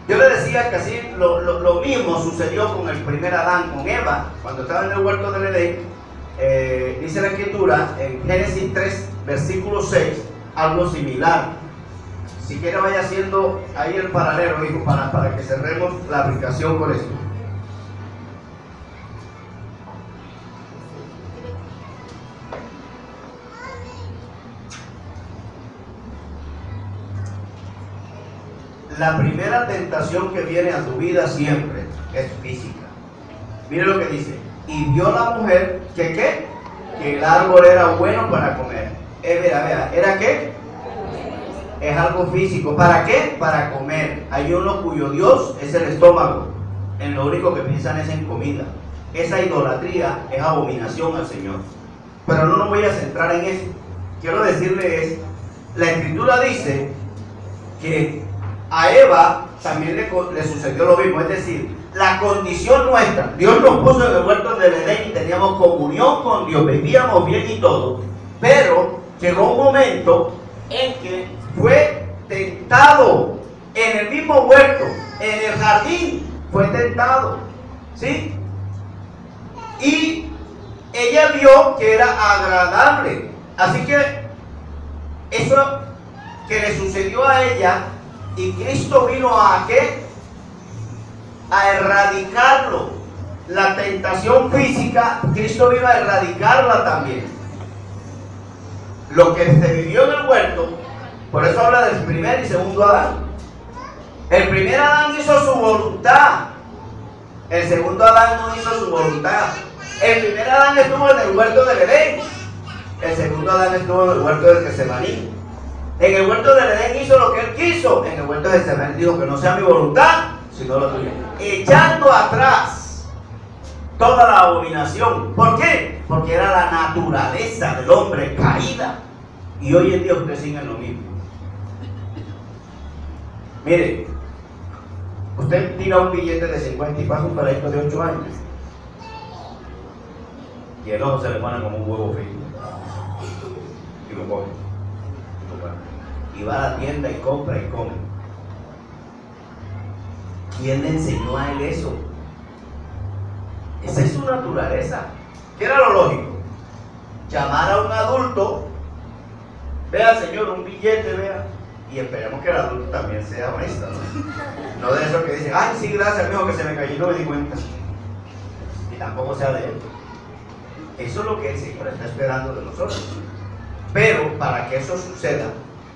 Yo le decía que así lo mismo sucedió con el primer Adán, con Eva, cuando estaba en el huerto del Edén. Dice la Escritura en Génesis 3, versículo 6, algo similar. Si quiere vaya haciendo ahí el paralelo, hijo, para que cerremos la aplicación con esto. La primera tentación que viene a tu vida siempre es física. Mire lo que dice: y vio la mujer que el árbol era bueno para comer. Vea, ¿era qué? Es algo físico. ¿Para qué? Para comer. Hay uno cuyo Dios es el estómago. En lo único que piensan es en comida. Esa idolatría es abominación al Señor. Pero no voy a centrar en eso. Quiero decirle la Escritura dice que a Eva también le sucedió lo mismo. Es decir, la condición nuestra, Dios nos puso en el huerto del Edén y teníamos comunión con Dios, vivíamos bien y todo, pero llegó un momento en que fue tentado en el mismo huerto, en el jardín, fue tentado, ¿sí? Y ella vio que era agradable, así que eso que le sucedió a ella, y Cristo vino a ¿qué? A erradicarlo. La tentación física, Cristo vino a erradicarla también. Lo que se vivió en el huerto, por eso habla del primer y segundo Adán. El primer Adán hizo su voluntad, El segundo Adán no hizo su voluntad. El primer Adán estuvo en el huerto del Edén. El segundo Adán estuvo en el huerto del Getsemaní. En el huerto del Edén hizo lo que él quiso. En el huerto del Getsemaní dijo que no sea mi voluntad, sino la tuya. Echando atrás toda la abominación. ¿Por qué? Porque era la naturaleza del hombre caída. Y hoy en día ustedes siguen lo mismo. Mire, usted tira un billete de 50 y pasa un paradito de 8 años. Y el ojo se le pone como un huevo frito. Y lo coge. Y va a la tienda y compra y come. ¿Quién le enseñó a él eso? Esa es su naturaleza. ¿Qué era lo lógico? Llamar a un adulto. Vea, señor, un billete, vea. Y esperemos que el adulto también sea honesto, ¿no? No de eso que dicen, ay, sí, gracias, mijo, que se me cayó y no me di cuenta. Y tampoco sea de él. Eso es lo que el Señor está esperando de nosotros. Pero para que eso suceda,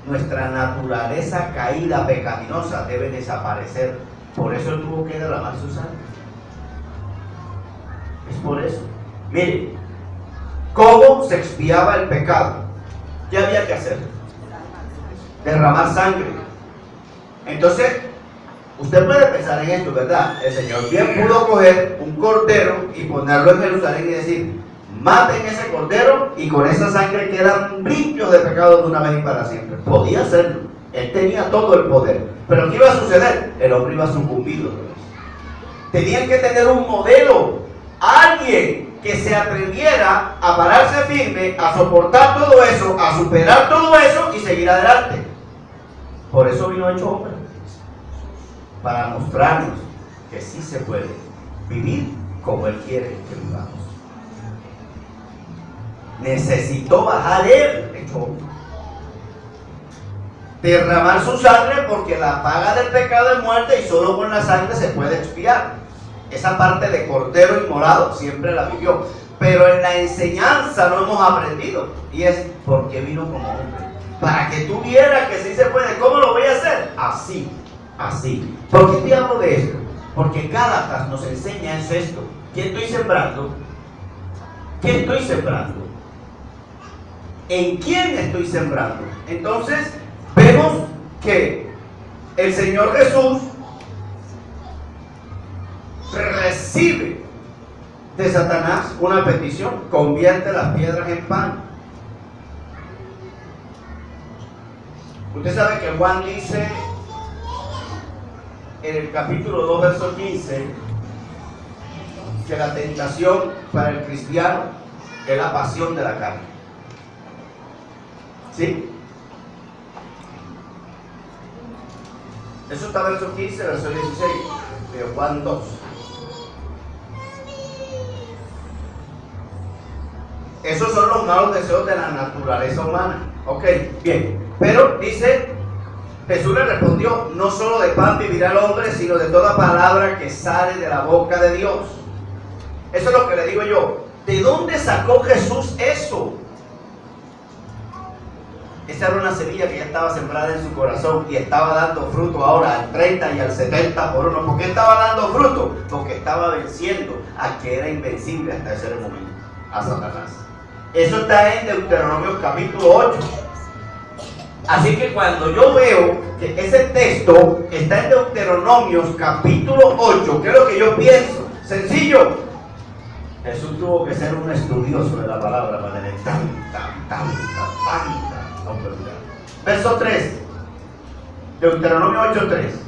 nuestra naturaleza caída, pecaminosa, debe desaparecer. Por eso Él tuvo que derramar su sangre. Es por eso. Mire, ¿cómo se expiaba el pecado? ¿Qué había que hacer? Derramar sangre. Entonces, usted puede pensar en esto, ¿verdad? El Señor bien pudo coger un cordero y ponerlo en Jerusalén y decir, maten ese cordero y con esa sangre quedan limpios de pecado de una vez y para siempre. Podía hacerlo. Él tenía todo el poder. Pero ¿qué iba a suceder? El hombre iba a sucumbir. Tenían que tener un modelo. Alguien que se atreviera a pararse firme, a soportar todo eso, a superar todo eso y seguir adelante. Por eso vino hecho hombre, para mostrarnos que sí se puede vivir como Él quiere que vivamos. Necesitó bajar Él, hecho hombre, derramar su sangre, porque la paga del pecado es muerte y solo con la sangre se puede expiar. Esa parte de cordero inmolado siempre la vivió, pero en la enseñanza no hemos aprendido, y es porque vino como hombre, para que tú vieras que sí se puede. ¿Cómo lo voy a hacer? Así, así. ¿Por qué te hablo de esto? Porque Gálatas nos enseña es esto. ¿Qué estoy sembrando? ¿Qué estoy sembrando? ¿En quién estoy sembrando? Entonces vemos que el Señor Jesús recibe de Satanás una petición: convierte las piedras en pan. Usted sabe que Juan dice en el capítulo 2, verso 15, que la tentación para el cristiano es la pasión de la carne. ¿Sí? Eso está en verso 15, verso 16 de Juan 2. Esos son los malos deseos de la naturaleza humana. Ok, bien. Pero dice, Jesús le respondió, no solo de pan vivirá el hombre, sino de toda palabra que sale de la boca de Dios. Eso es lo que le digo yo. ¿De dónde sacó Jesús eso? Esa era una semilla que ya estaba sembrada en su corazón y estaba dando fruto ahora al 30 y al 70 por uno. ¿Por qué estaba dando fruto? Porque estaba venciendo a que era invencible hasta ese momento, a Satanás. Eso está en Deuteronomio capítulo 8. Así que cuando yo veo que ese texto está en Deuteronomios capítulo 8, ¿qué es lo que yo pienso? Sencillo. Jesús tuvo que ser un estudioso de la palabra para tener tanta autoridad. Verso 3. Deuteronomio 8:3.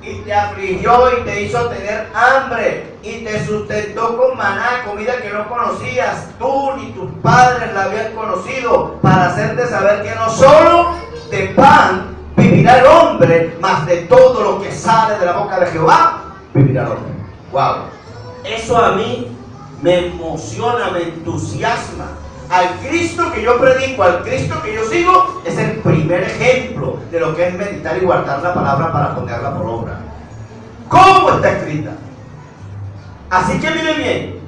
Y te afligió y te hizo tener hambre y te sustentó con maná, comida que no conocías tú ni tus padres la habían conocido, para hacerte saber que no solo de pan vivirá el hombre, mas de todo lo que sale de la boca de Jehová vivirá el hombre. Wow, eso a mí me emociona, me entusiasma. Al Cristo que yo predico, al Cristo que yo sigo, es el primer ejemplo de lo que es meditar y guardar la palabra para ponerla por obra. ¿Cómo está escrita? Así que mire bien,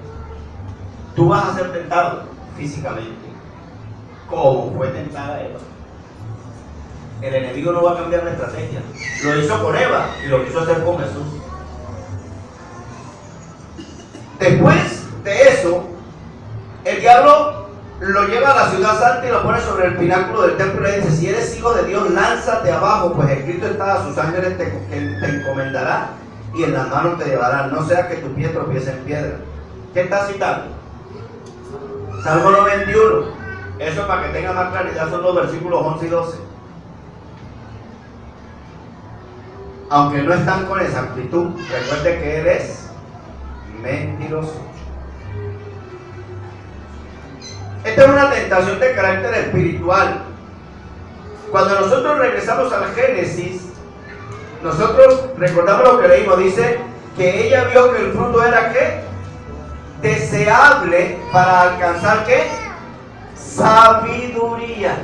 tú vas a ser tentado físicamente, como fue tentada Eva. El enemigo no va a cambiar la estrategia. Lo hizo con Eva y lo quiso hacer con Jesús. Después de eso, el diablo lo lleva a la ciudad santa y lo pone sobre el pináculo del templo y le dice: si eres hijo de Dios, lánzate abajo, pues escrito está: a sus ángeles te encomendará y en las manos te llevarán, no sea que tu pie tropiece en piedra. ¿Qué está citando? Salmo 91. Eso, para que tenga más claridad, son los versículos 11 y 12. Aunque no están con exactitud, recuerde que él es mentiroso. Esta es una tentación de carácter espiritual. Cuando nosotros regresamos al Génesis, nosotros recordamos lo que leímos. Dice que ella vio que el fruto era ¿qué? Deseable para alcanzar ¿qué? Sabiduría.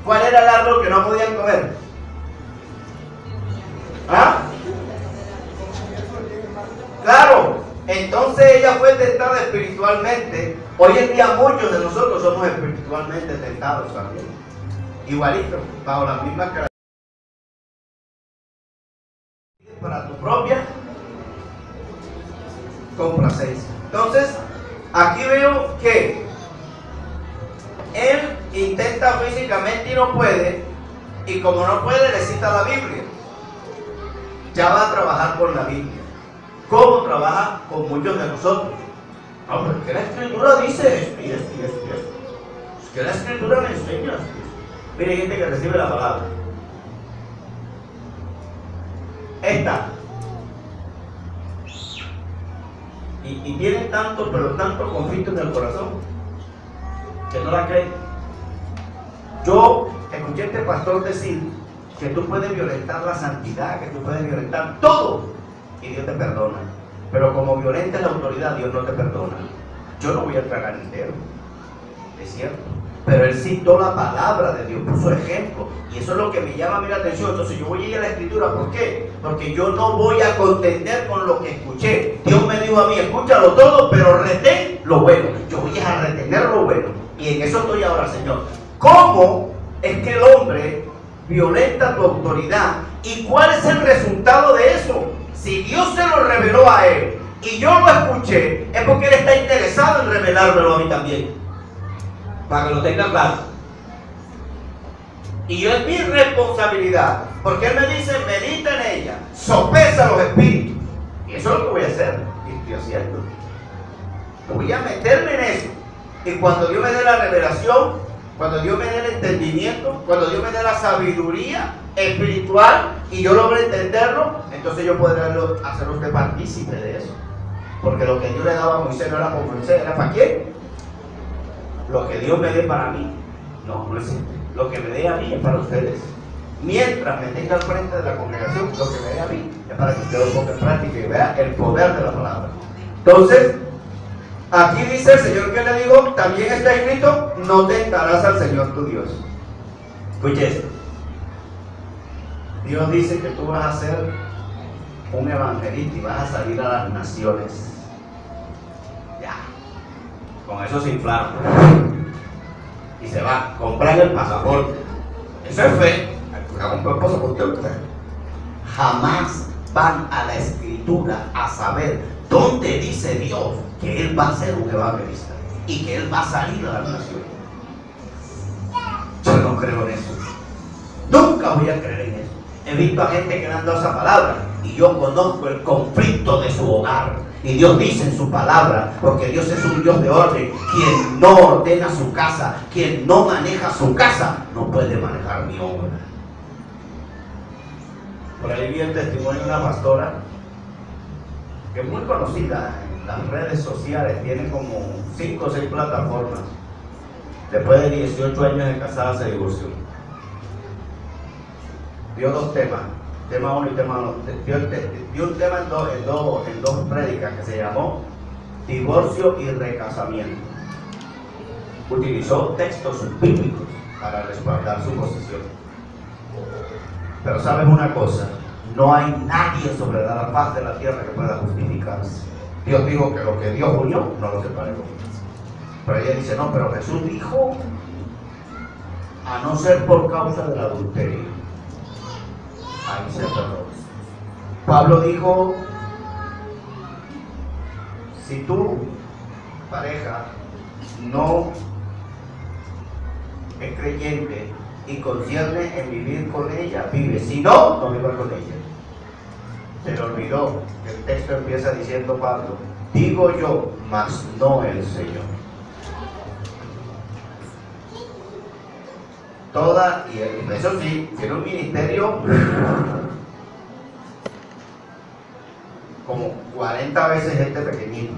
¿Cuál era el árbol que no podían comer? ¿Ah? Claro. Entonces ella fue tentada espiritualmente. Hoy en día muchos de nosotros somos espiritualmente tentados también. Igualito, bajo las mismas características. Para tu propia complacencia. Entonces, aquí veo que él intenta físicamente y no puede. Y como no puede, le cita la Biblia. Ya va a trabajar con la Biblia. ¿Cómo trabaja con muchos de nosotros? No, pero es que la Escritura dice esto y esto y esto y esto. Es que la Escritura me enseña esto. Mire, hay gente que recibe la palabra. Esta. Y tiene tanto, pero tanto conflicto en el corazón que no la creen. Yo escuché a este pastor decir que tú puedes violentar la santidad, que tú puedes violentar todo y Dios te perdona. Pero como violenta la autoridad, Dios no te perdona. Yo no voy a tragar entero, es cierto. Pero él citó la palabra de Dios, puso ejemplo. Y eso es lo que me llama a mí la atención. Entonces yo voy a ir a la Escritura. ¿Por qué? Porque yo no voy a contender con lo que escuché. Dios me dijo a mí: escúchalo todo, pero retén lo bueno. Yo voy a retener lo bueno. Y en eso estoy ahora, Señor. ¿Cómo es que el hombre violenta tu autoridad? ¿Y cuál es el resultado de eso? Si Dios se lo reveló a él y yo lo escuché, es porque él está interesado en revelármelo a mí también. Para que lo tengan claro. Y yo, es mi responsabilidad, porque él me dice: medita en ella, sopesa los espíritus. Y eso es lo que voy a hacer, y estoy haciendo. Voy a meterme en eso. Y cuando Dios me dé la revelación, cuando Dios me dé el entendimiento, cuando Dios me dé la sabiduría espiritual y yo logre entenderlo, entonces yo podré hacer usted partícipe de eso. Porque lo que Dios le daba a Moisés no era para Moisés, ¿era para quién? Lo que Dios me dé para mí, no existe. Lo que me dé a mí es para ustedes. Mientras me tenga al frente de la congregación, lo que me dé a mí es para que ustedes lo pongan en práctica y vean el poder de la palabra. Entonces, aquí dice el Señor que le digo, también está escrito: no tentarás al Señor tu Dios. Escuche esto. Dios dice que tú vas a ser un evangelista y vas a salir a las naciones. Ya. Con eso se inflaron. Y se va, compran el pasaporte. Eso es fe. A comprar el pasaporte usted. Jamás van a la Escritura a saber dónde dice Dios que Él va a ser un evangelista y que Él va a salir a las naciones. Yo no creo en eso. Nunca voy a creer en eso. He visto a gente que le han dado esa palabra y yo conozco el conflicto de su hogar. Y Dios dice en su palabra, porque Dios es un Dios de orden: quien no ordena su casa, quien no maneja su casa, no puede manejar mi obra. Por ahí vi el testimonio de una pastora que es muy conocida en las redes sociales, tiene como 5 o 6 plataformas. Después de 18 años de casada se divorció. Dio 2 temas. Tema 1 y tema 2. Dio un tema en dos prédicas que se llamó divorcio y recasamiento. Utilizó textos bíblicos para respaldar su posición. Pero sabes una cosa: no hay nadie sobre la faz de la tierra que pueda justificarse. Dios dijo que lo que Dios unió no lo separe. Pero ella dice: no, pero Jesús dijo, a no ser por causa del adulterio. ahí se cerró. Pablo dijo, si tu pareja no es creyente y concierne en vivir con ella, vive. Si no, no viva con ella. Se le olvidó que el texto empieza diciendo Pablo, digo yo, mas no el Señor. Toda, y eso sí, tiene un ministerio como 40 veces este pequeñito.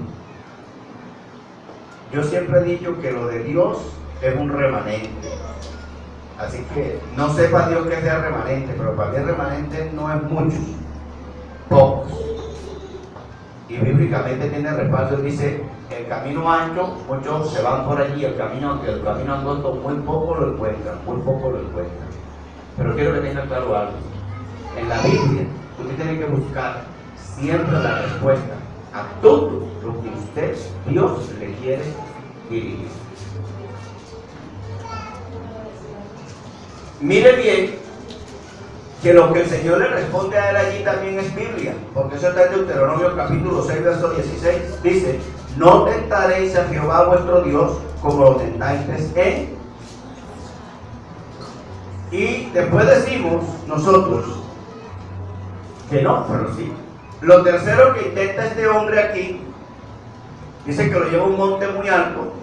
Yo siempre he dicho que lo de Dios es un remanente. Así que no sepa Dios que sea remanente, pero para mí el remanente no es mucho, pocos. Y bíblicamente tiene respaldo, dice, el camino ancho, muchos se van por allí, el camino angosto, muy poco lo encuentran. Pero quiero que tengan claro algo. En la Biblia, usted tiene que buscar siempre la respuesta a todo lo que usted, Dios, le quiere dirigir. Mire bien que lo que el Señor le responde a él allí también es Biblia, porque eso está en Deuteronomio capítulo 6, verso 16. Dice, no tentaréis a Jehová vuestro Dios como lo tentáis en. Y después decimos nosotros que no, pero sí. Lo tercero que intenta este hombre aquí, dice que lo lleva a un monte muy alto,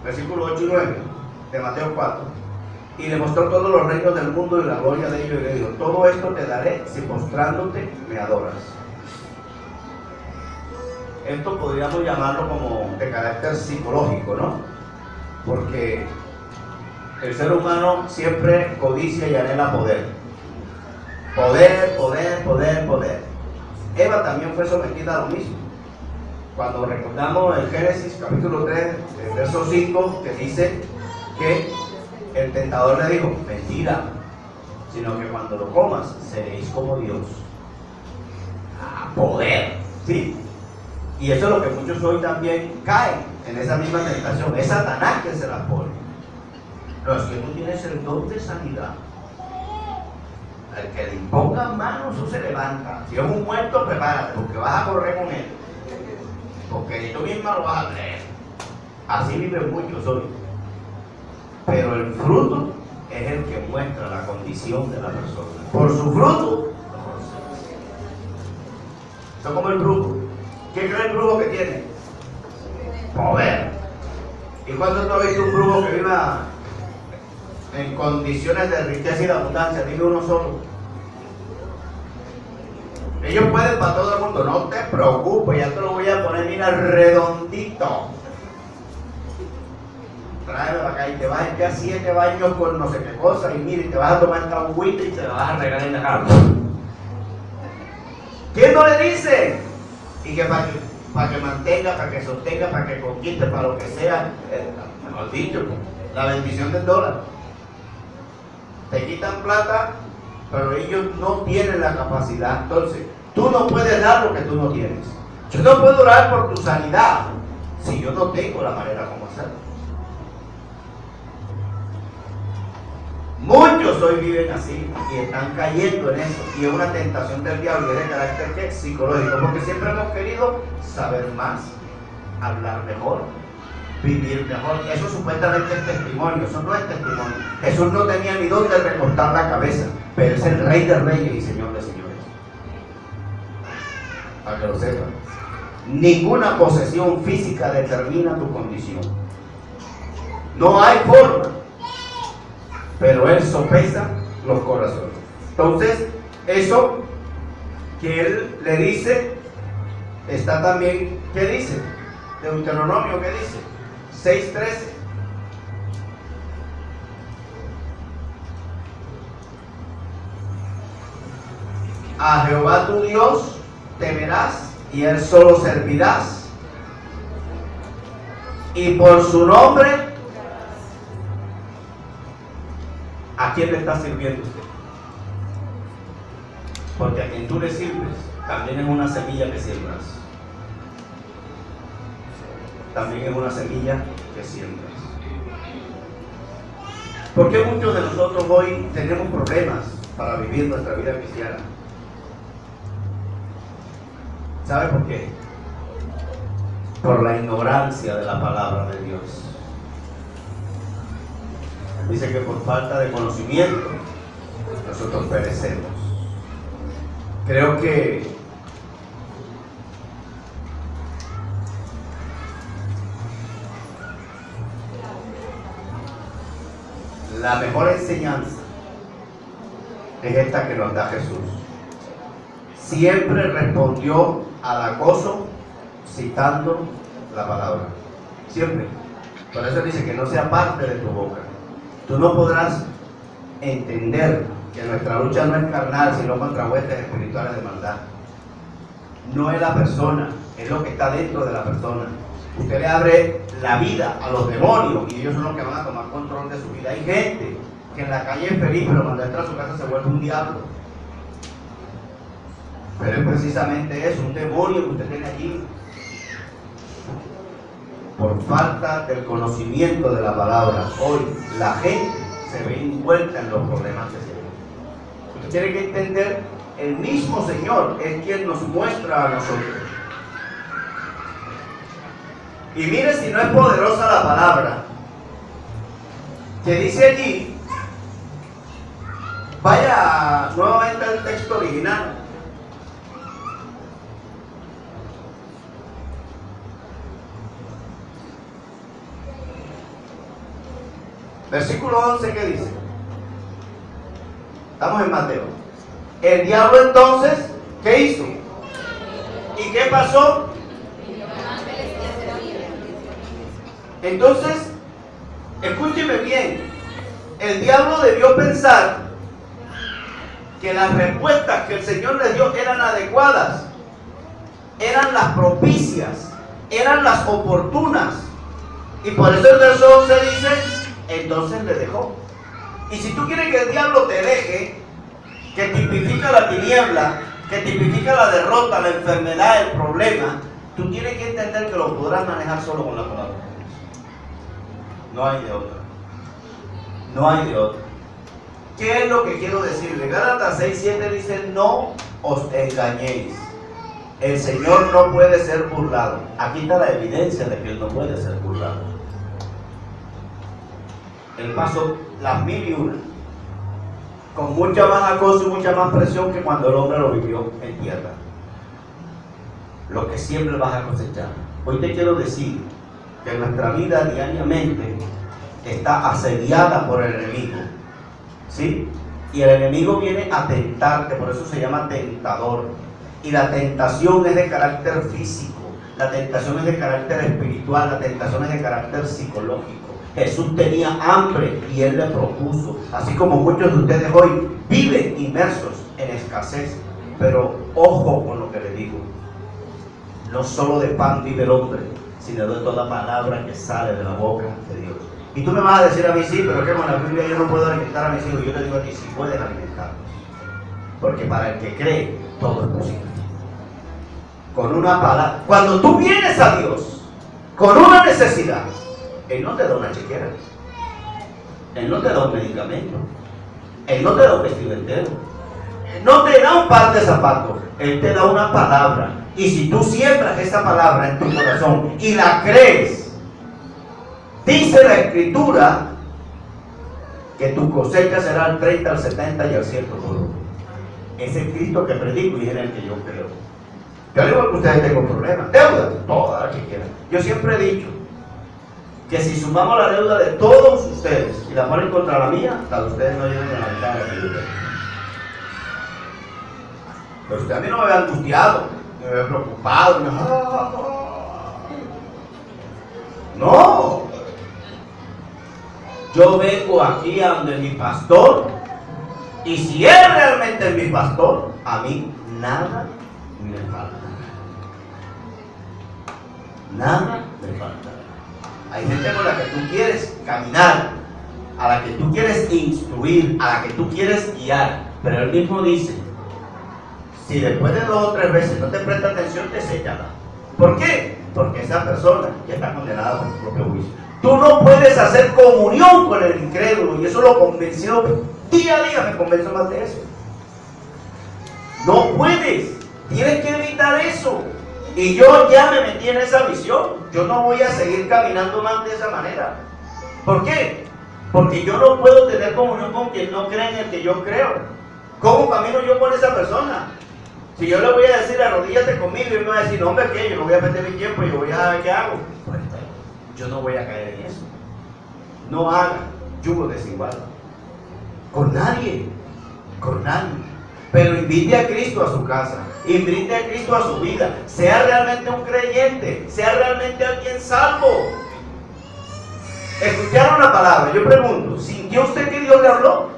versículo 8 y 9 de Mateo 4, y le mostró todos los reinos del mundo y la gloria de ellos, y le dijo, todo esto te daré si postrándote me adoras. Esto podríamos llamarlo como de carácter psicológico, ¿no? Porque el ser humano siempre codicia y anhela poder. Poder. Eva también fue sometida a lo mismo. Cuando recordamos el Génesis capítulo 3, el verso 5, que dice que el tentador le dijo, mentira, sino que cuando lo comas seréis como Dios. Poder, ¿sí? Y eso es lo que muchos hoy también caen en esa misma tentación. Es Satanás que se la pone. No, es que tú tienes el don de sanidad. El que le imponga manos, eso se levanta. Si es un muerto, prepárate, porque vas a correr con él. Porque tú misma lo vas a creer. Así viven muchos hoy. Pero el fruto es el que muestra la condición de la persona. Por su fruto, eso es como el brujo. ¿Qué cree el brujo que tiene? Poder. ¿Y cuándo tú has visto un brujo que viva en condiciones de riqueza y de abundancia? Dime uno solo. Ellos pueden para todo el mundo, no te preocupes, ya te lo voy a poner, mira, redondito. Tráeme para acá y te vas a echar 7 baños con no sé qué cosa, y mire, te vas a tomar esta agüita y te la vas a regalar en la cara. ¿Quién no le dice? Y que para que mantenga, para que sostenga, para que conquiste, para lo que sea, mejor dicho, la bendición del dólar. Te quitan plata, pero ellos no tienen la capacidad. Entonces, tú no puedes dar lo que tú no tienes. Yo no puedo orar por tu sanidad si yo no tengo la manera como hacerlo. Muchos hoy viven así y están cayendo en eso, y es una tentación del diablo, y es de carácter ¿qué? Psicológico, porque siempre hemos querido saber más, hablar mejor, vivir mejor. Eso supuestamente es testimonio, eso no es testimonio. Jesús no tenía ni dónde recortar la cabeza, pero es el Rey de Reyes y Señor de Señores, para que lo sepan. Ninguna posesión física determina tu condición, no hay forma, pero Él sopesa los corazones. Entonces, eso que Él le dice, está también, ¿qué dice? Deuteronomio, ¿qué dice? 6:13. A Jehová tu Dios temerás y Él solo servirás, y por su nombre. ¿A quién le está sirviendo usted? Porque a quien tú le sirves también es una semilla que siembras. También es una semilla que siembras. ¿Por qué muchos de nosotros hoy tenemos problemas para vivir nuestra vida cristiana? ¿Sabe por qué? Por la ignorancia de la palabra de Dios. Dice que por falta de conocimiento nosotros perecemos. Creo que la mejor enseñanza es esta que nos da Jesús. Siempre respondió al acoso citando la palabra. Siempre. Por eso dice que no sea parte de tu boca. Tú no podrás entender que nuestra lucha no es carnal, sino contra huestes espirituales de maldad. No es la persona, es lo que está dentro de la persona. Usted le abre la vida a los demonios y ellos son los que van a tomar control de su vida. Hay gente que en la calle es feliz, pero cuando entra a su casa se vuelve un diablo. Pero es precisamente eso, un demonio que usted tiene allí. Por falta del conocimiento de la palabra, hoy la gente se ve envuelta en los problemas que se ven. Usted tiene que entender, el mismo Señor es quien nos muestra a nosotros. Y mire si no es poderosa la palabra, que dice allí, vaya nuevamente al texto original. Versículo 11, ¿qué dice? Estamos en Mateo. El diablo entonces, ¿qué hizo? ¿Y qué pasó? Entonces, escúcheme bien, el diablo debió pensar que las respuestas que el Señor le dio eran adecuadas, eran las propicias, eran las oportunas. Y por eso el verso 11 dice, entonces le dejó. Y si tú quieres que el diablo te deje, que tipifica la tiniebla, que tipifica la derrota, la enfermedad, el problema, tú tienes que entender que lo podrás manejar solo con la palabra. No hay de otra. No hay de otra. ¿Qué es lo que quiero decirle? Gálatas 6:7 dice, no os engañéis. El Señor no puede ser burlado. Aquí está la evidencia de que Él no puede ser burlado. Él pasó las 1001, con mucha más acoso y mucha más presión que cuando el hombre lo vivió en tierra. Lo que siempre vas a cosechar. Hoy te quiero decir que nuestra vida diariamente está asediada por el enemigo, ¿sí? Y el enemigo viene a tentarte, por eso se llama tentador. Y la tentación es de carácter físico, la tentación es de carácter espiritual, la tentación es de carácter psicológico. Jesús tenía hambre y Él le propuso, así como muchos de ustedes hoy viven inmersos en escasez. Pero ojo con lo que le digo, no solo de pan vive el hombre, sino de toda palabra que sale de la boca de Dios. Y tú me vas a decir a mí, sí, pero es que con la Biblia yo no puedo alimentar a mis hijos. Yo te digo a ti, sí puedes alimentarlos, porque para el que cree, todo es posible. Con una palabra, cuando tú vienes a Dios con una necesidad, Él no te da una chequera, Él no te da un medicamento, Él no te da un vestido entero, Él no te da un par de zapatos, Él te da una palabra. Y si tú siembras esa palabra en tu corazón y la crees, dice la Escritura que tu cosecha será al 30, al 70 y al 100 por uno. Es el Cristo que predico y es en el que yo creo. Yo digo que ustedes tengan problemas, deudas, todas las que quieran. Yo siempre he dicho que si sumamos la deuda de todos ustedes y la ponen contra la mía, hasta ustedes no llegan a la mitad de la deuda. Pero usted a mí no me ve angustiado, me ve preocupado, no. Yo vengo aquí a donde mi pastor, y si él realmente es mi pastor, a mí nada me falta. Nada me falta. Hay gente con la que tú quieres caminar, a la que tú quieres instruir, a la que tú quieres guiar, pero él mismo dice, si después de 2 o 3 veces no te presta atención, deséchala. ¿Por qué? porque esa persona ya está condenada por su propio juicio. Tú no puedes hacer comunión con el incrédulo, y eso lo convenció día a día, me convenzo más de eso. No puedes, tienes que evitar eso. Y yo ya me metí en esa visión. Yo no voy a seguir caminando más de esa manera. ¿Por qué? Porque yo no puedo tener comunión con quien no cree en el que yo creo. ¿Cómo camino yo con esa persona? Si yo le voy a decir, arrodíllate conmigo, y él me va a decir, no, hombre, ¿qué? Yo no voy a perder mi tiempo, yo voy a saber qué hago. Pues yo no voy a caer en eso. No haga yugo desigual con nadie, con nadie. Pero invite a Cristo a su casa, invite a Cristo a su vida, sea realmente un creyente, sea realmente alguien salvo. Escucharon la palabra, yo pregunto, ¿sintió usted que Dios le habló?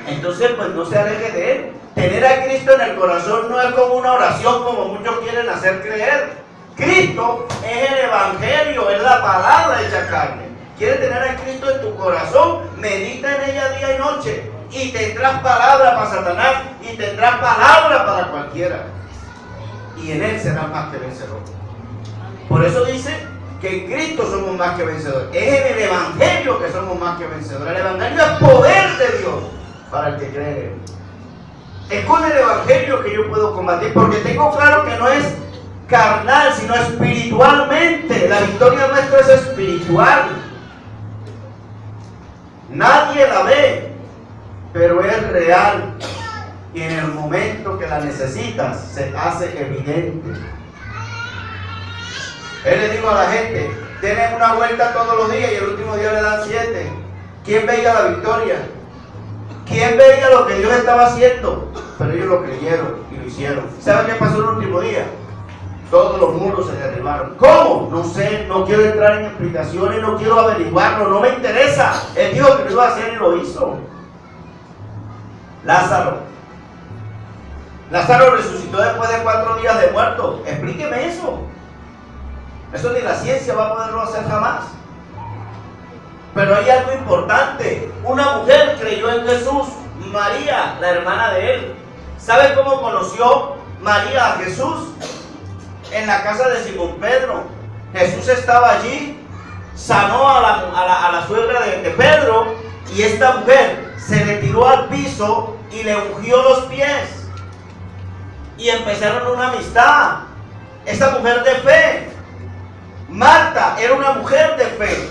Entonces pues no se aleje de él. Tener a Cristo en el corazón no es como una oración como muchos quieren hacer creer. Cristo es el Evangelio, es la palabra hecha carne. ¿Quieres tener a Cristo en tu corazón? Medita en ella día y noche, y tendrás palabra para Satanás, y tendrás palabra para cualquiera, y en él serás más que vencedor. Por eso dice que en Cristo somos más que vencedores. Es en el Evangelio que somos más que vencedores. El Evangelio es poder de Dios para el que cree en él. Es con el Evangelio que yo puedo combatir, porque tengo claro que no es carnal, sino espiritualmente. La victoria nuestra es espiritual. Nadie la ve, pero es real. Y en el momento que la necesitas, se hace evidente. Él le dijo a la gente, tienen una vuelta todos los días y el último día le dan 7. ¿Quién veía la victoria? ¿Quién veía lo que Dios estaba haciendo? Pero ellos lo creyeron y lo hicieron. ¿Saben qué pasó el último día? Todos los muros se derribaron. ¿Cómo? No sé, no quiero entrar en explicaciones, no quiero averiguarlo, no me interesa. Él dijo que lo iba a hacer y lo hizo. Lázaro resucitó después de 4 días de muerto. Explíqueme eso. Eso ni la ciencia va a poderlo hacer jamás. Pero hay algo importante. Una mujer creyó en Jesús, María, la hermana de él. ¿Sabe cómo conoció María a Jesús? En la casa de Simón Pedro. Jesús estaba allí, sanó a la suegra de Pedro, y esta mujer se le tiró al piso y le ungió los pies. Y empezaron una amistad. Esta mujer de fe. Marta era una mujer de fe.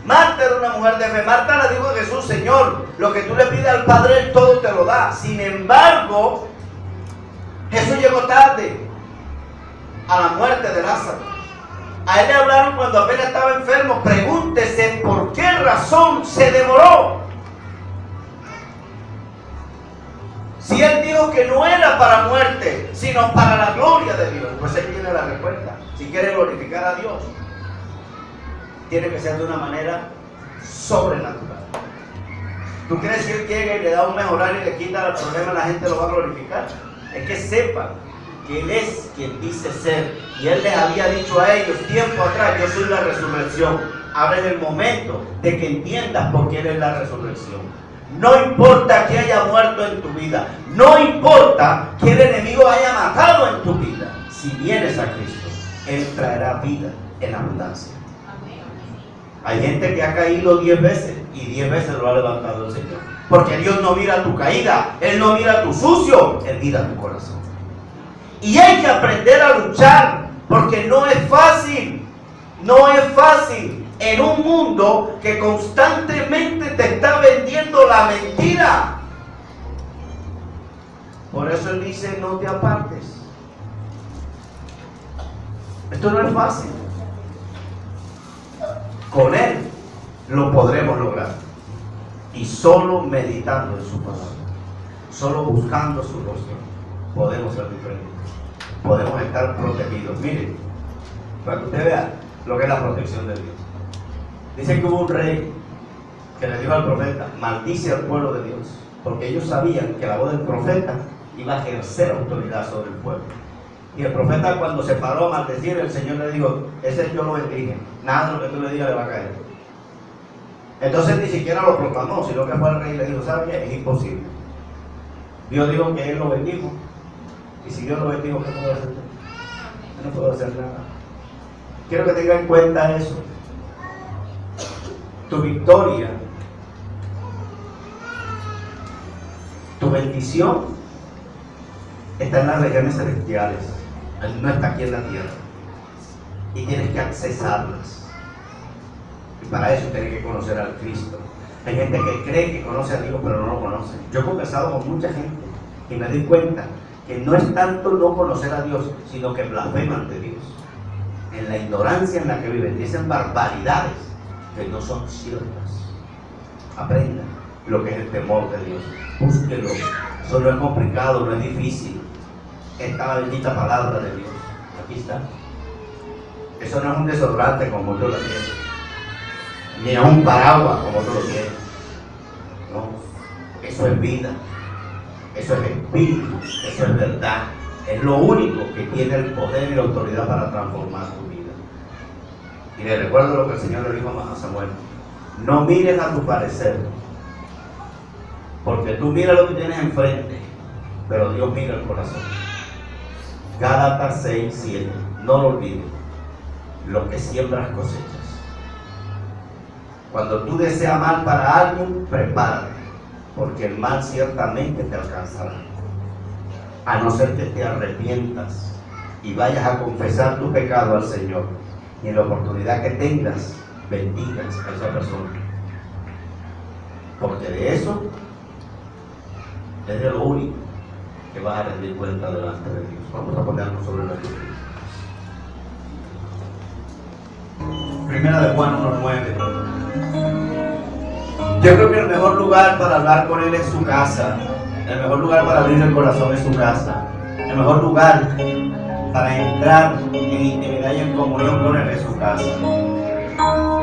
Marta era una mujer de fe. Marta le dijo a Jesús, Señor, lo que tú le pides al Padre, Él todo te lo da. Sin embargo, Jesús llegó tarde a la muerte de Lázaro. A él le hablaron cuando apenas estaba enfermo. Pregúntese por qué razón se demoró. Si él dijo que no era para muerte, sino para la gloria de Dios, pues él tiene la respuesta. Si quiere glorificar a Dios, tiene que ser de una manera sobrenatural. ¿Tú crees que él llega y le da un mejorar y le quita el problema, la gente lo va a glorificar? Es que sepan que Él es quien dice ser. Y Él les había dicho a ellos tiempo atrás, yo soy la resurrección. Ahora es el momento de que entiendas por qué Él es la resurrección. No importa que haya muerto en tu vida, no importa que el enemigo haya matado en tu vida. Si vienes a Cristo, Él traerá vida en abundancia. Hay gente que ha caído 10 veces y 10 veces lo ha levantado el Señor. Porque Dios no mira tu caída, Él no mira tu sucio, Él mira tu corazón. Y hay que aprender a luchar, porque no es fácil, no es fácil en un mundo que constantemente te está vendiendo la mentira. Por eso Él dice, no te apartes. Esto no es fácil. Con Él lo podremos lograr. Y solo meditando en su palabra, solo buscando su rostro, podemos ser diferentes. Podemos estar protegidos. Miren, para que usted vea lo que es la protección de Dios. Dice que hubo un rey que le dijo al profeta, maldice al pueblo de Dios, porque ellos sabían que la voz del profeta iba a ejercer autoridad sobre el pueblo. Y el profeta, cuando se paró a maldecir, el Señor le dijo, ese yo lo bendiga, nada de lo que tú le digas le va a caer. Entonces ni siquiera lo proclamó, sino que fue al rey y le dijo, ¿sabe qué? Es imposible. Dios dijo que Él lo bendijo. Y si Dios lo bendijo, ¿qué puedo hacer? Yo no puedo hacer nada. Quiero que tenga en cuenta eso. Tu victoria, tu bendición está en las regiones celestiales, no está aquí en la tierra. Y tienes que accesarlas. Y para eso tienes que conocer al Cristo. Hay gente que cree que conoce a Dios, pero no lo conoce. Yo he conversado con mucha gente y me doy cuenta que no es tanto no conocer a Dios, sino que blasfeman de Dios. En la ignorancia en la que viven, dicen barbaridades que no son ciertas. Aprendan lo que es el temor de Dios. Búsquelo. Eso no es complicado, no es difícil. Esta es la bendita palabra de Dios. Aquí está. Eso no es un desodorante como yo lo quiero, ni es un paraguas como tú lo quieres. No, eso es vida, eso es espíritu, eso es verdad. Es lo único que tiene el poder y la autoridad para transformar tu vida. Y le recuerdo lo que el Señor le dijo a Samuel: no mires a tu parecer, porque tú miras lo que tienes enfrente, pero Dios mira el corazón. Gálatas 6:7, no lo olvides. Lo que siembras cosechas. Cuando tú deseas mal para alguien, prepárate, porque el mal ciertamente te alcanzará. A no ser que te arrepientas y vayas a confesar tu pecado al Señor, y en la oportunidad que tengas, bendigas a esa persona. Porque de eso es de lo único que vas a rendir cuenta delante de Dios. Vamos a ponernos sobre la Biblia. Primera de Juan 1:9. Yo creo que el mejor lugar para hablar con Él es su casa. El mejor lugar para abrir el corazón es su casa. El mejor lugar para entrar en intimidad y en comunión con Él es su casa.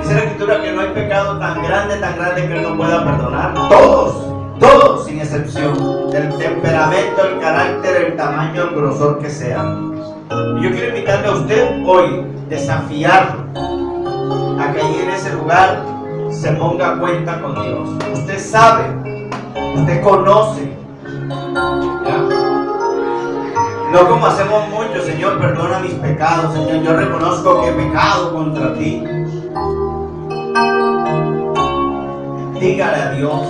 Dice la Escritura que no hay pecado tan grande que Él no pueda perdonar. Todos sin excepción. Del temperamento, el carácter, el tamaño, el grosor que sea. Y yo quiero invitarle a usted hoy, desafiarlo a que allí en ese lugar se ponga a cuenta con Dios. Usted sabe, usted conoce, ¿ya? No como hacemos mucho: Señor, perdona mis pecados, Señor, yo reconozco que he pecado contra ti. Dígale a Dios,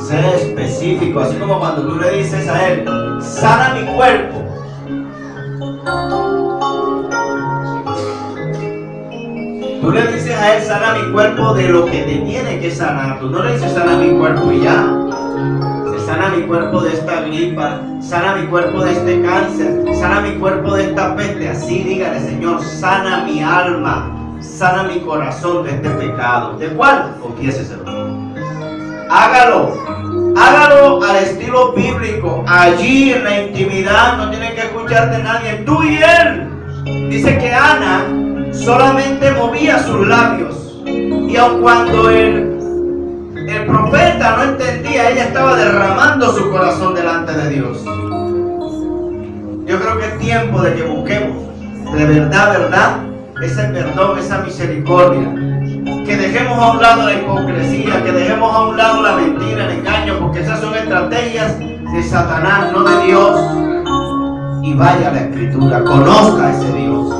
sé específico, así como cuando tú le dices a Él: sana mi cuerpo. Tú le dices a Él: sana mi cuerpo de lo que te tiene que sanar. Tú no le dices: sana mi cuerpo y ya. Se sana mi cuerpo de esta gripa, sana mi cuerpo de este cáncer, sana mi cuerpo de esta peste. Así dígale: Señor, sana mi alma, sana mi corazón de este pecado. ¿De cuál? Confiéseselo. Hágalo al estilo bíblico. Allí en la intimidad, no tiene que escucharte nadie, tú y Él. Dice que Ana solamente movía sus labios, y aun cuando el profeta no entendía, ella estaba derramando su corazón delante de Dios. Yo creo que es tiempo de que busquemos de verdad ese perdón, esa misericordia, que dejemos a un lado la hipocresía, que dejemos a un lado la mentira, el engaño, porque esas son estrategias de Satanás, no de Dios. Y vaya a la Escritura, conozca a ese Dios,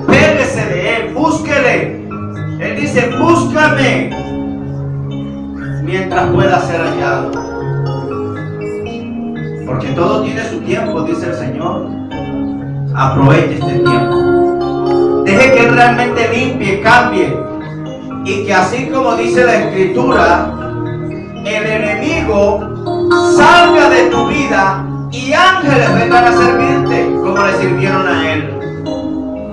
péguese de Él, búsquele. Él dice: búscame mientras pueda ser hallado, porque todo tiene su tiempo, dice el Señor. Aproveche este tiempo, deje que Él realmente limpie, cambie, y que así como dice la Escritura, el enemigo salga de tu vida y ángeles vengan a servirte como le sirvieron a Él.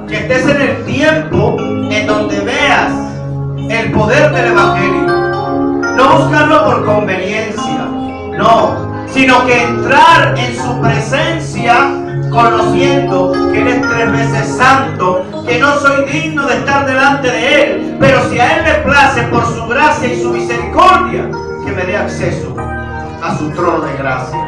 Que estés en el tiempo en donde veas el poder del Evangelio. No buscarlo por conveniencia, no, sino que entrar en su presencia conociendo que Él es 3 veces santo, que no soy digno de estar delante de Él, pero si a Él le place por su gracia y su misericordia, que me dé acceso a su trono de gracia,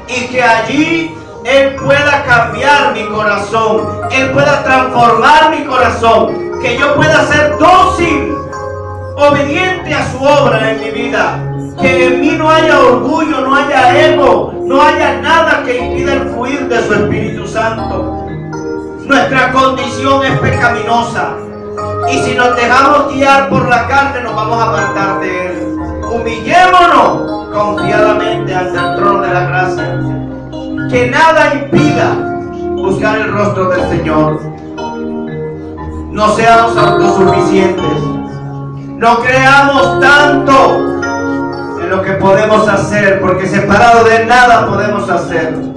y que allí Él pueda cambiar mi corazón, Él pueda transformar mi corazón, que yo pueda ser dócil, obediente a su obra en mi vida, que en mí no haya orgullo, no haya ego, no haya nada que impida el fluir de su Espíritu Santo. Nuestra condición es pecaminosa. Y si nos dejamos guiar por la carne, nos vamos a apartar de Él. Humillémonos confiadamente ante el trono de la gracia. Que nada impida buscar el rostro del Señor. No seamos autosuficientes. No creamos tanto en lo que podemos hacer, porque separado de nada podemos hacer.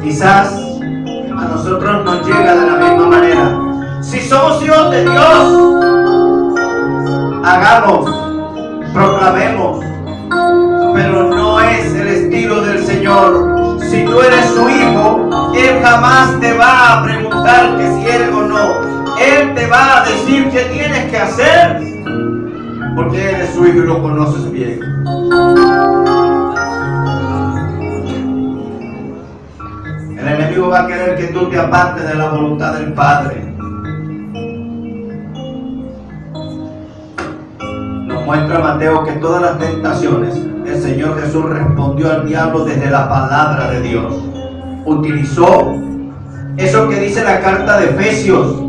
Quizás a nosotros nos llega de la misma manera. Si somos hijos de Dios, hagamos, proclamemos, pero no es el estilo del Señor. Si tú eres su hijo, Él jamás te va a preguntar que si eres o no. Él te va a decir qué tienes que hacer, porque eres su hijo y lo conoces bien. El enemigo va a querer que tú te apartes de la voluntad del Padre. Nos muestra Mateo que todas las tentaciones, el Señor Jesús respondió al diablo desde la palabra de Dios. Utilizó eso que dice la carta de Efesios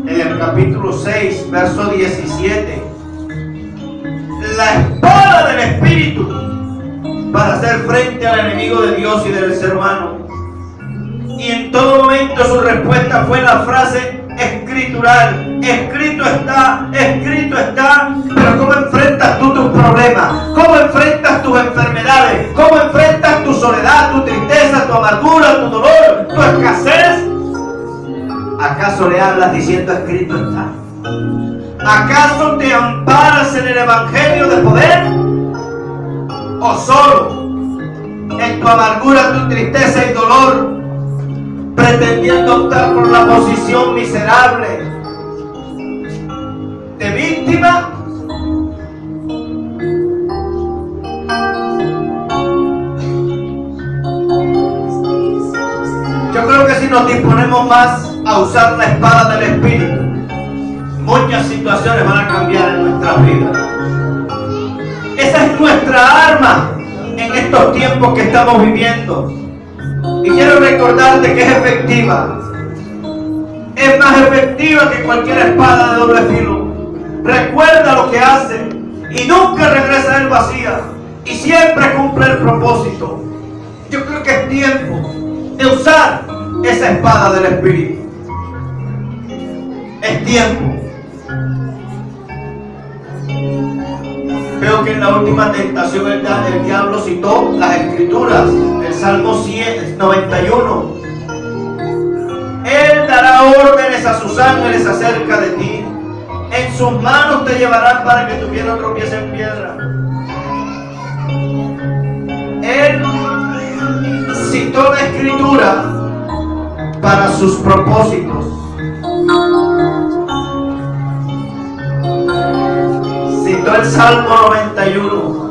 en el capítulo 6, verso 17. La espada del Espíritu para hacer frente al enemigo de Dios y del ser humano. Y en todo momento su respuesta fue la frase escritural: escrito está, escrito está. Pero ¿cómo enfrentas tú tus problemas? ¿Cómo enfrentas tus enfermedades? ¿Cómo enfrentas tu soledad, tu tristeza, tu amargura, tu dolor, tu escasez? ¿Acaso le hablas diciendo escrito está? ¿Acaso te amparas en el evangelio de poder? ¿O solo en tu amargura, tu tristeza y dolor, pretendiendo optar por la posición miserable de víctima? Yo creo que si nos disponemos más a usar la espada del Espíritu, muchas situaciones van a cambiar en nuestras vidas. Esa es nuestra arma en estos tiempos que estamos viviendo. Y quiero recordarte que es efectiva. Es más efectiva que cualquier espada de doble filo. Recuerda lo que hace y nunca regresa él vacía. Y siempre cumple el propósito. Yo creo que es tiempo de usar esa espada del Espíritu. Es tiempo. Veo que en la última tentación el diablo citó las Escrituras, el Salmo 91. Él dará órdenes a sus ángeles acerca de ti. En sus manos te llevarán para que tu pie no tropiece en piedra. Él citó la Escritura para sus propósitos. Citó el Salmo 91.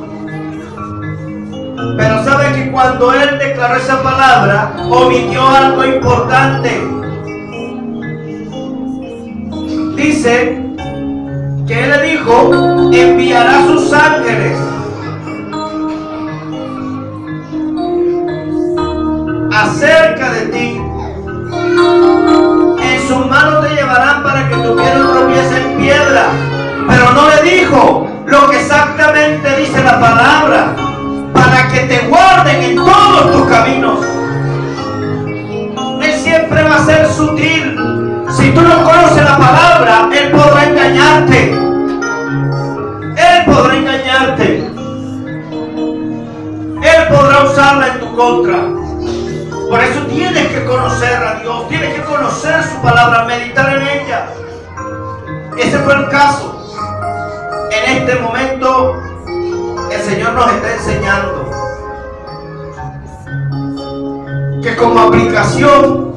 Pero sabe que cuando él declaró esa palabra, omitió algo importante. Dice que él le dijo: enviará sus ángeles acerca de ti. En sus manos te llevarán para que tu pie no tropiece en piedra. Pero no le dijo lo que exactamente dice la palabra: para que te guarden en todos tus caminos. Él siempre va a ser sutil. Si tú no conoces la palabra, él podrá engañarte. Él podrá engañarte. Él podrá usarla en tu contra. Por eso tienes que conocer a Dios, tienes que conocer su palabra, meditar en ella. Ese fue el caso. En este momento el Señor nos está enseñando que como aplicación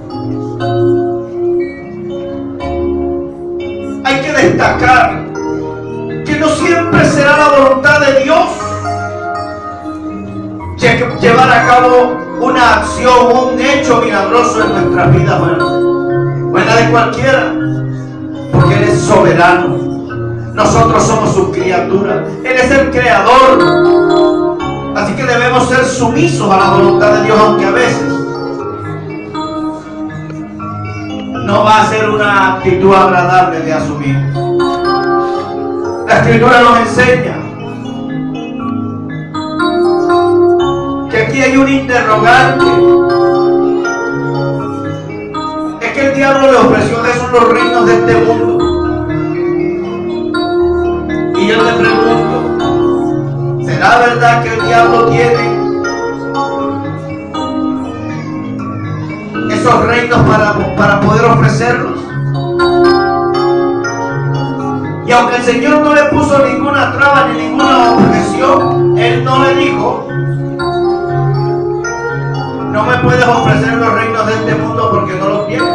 hay que destacar que no siempre será la voluntad de Dios llevar a cabo una acción, un hecho milagroso en nuestras vidas, buena de cualquiera, porque Él es soberano. Nosotros somos sus criaturas. Él es el creador. Así que debemos ser sumisos a la voluntad de Dios, aunque a veces no va a ser una actitud agradable de asumir. La Escritura nos enseña que aquí hay un interrogante. Es que el diablo le ofreció a Jesús los reinos de este mundo. Y yo le pregunto, ¿será verdad que el diablo tiene esos reinos para poder ofrecerlos? Y aunque el Señor no le puso ninguna traba ni ninguna objeción, Él no le dijo: no me puedes ofrecer los reinos de este mundo porque no los tienes.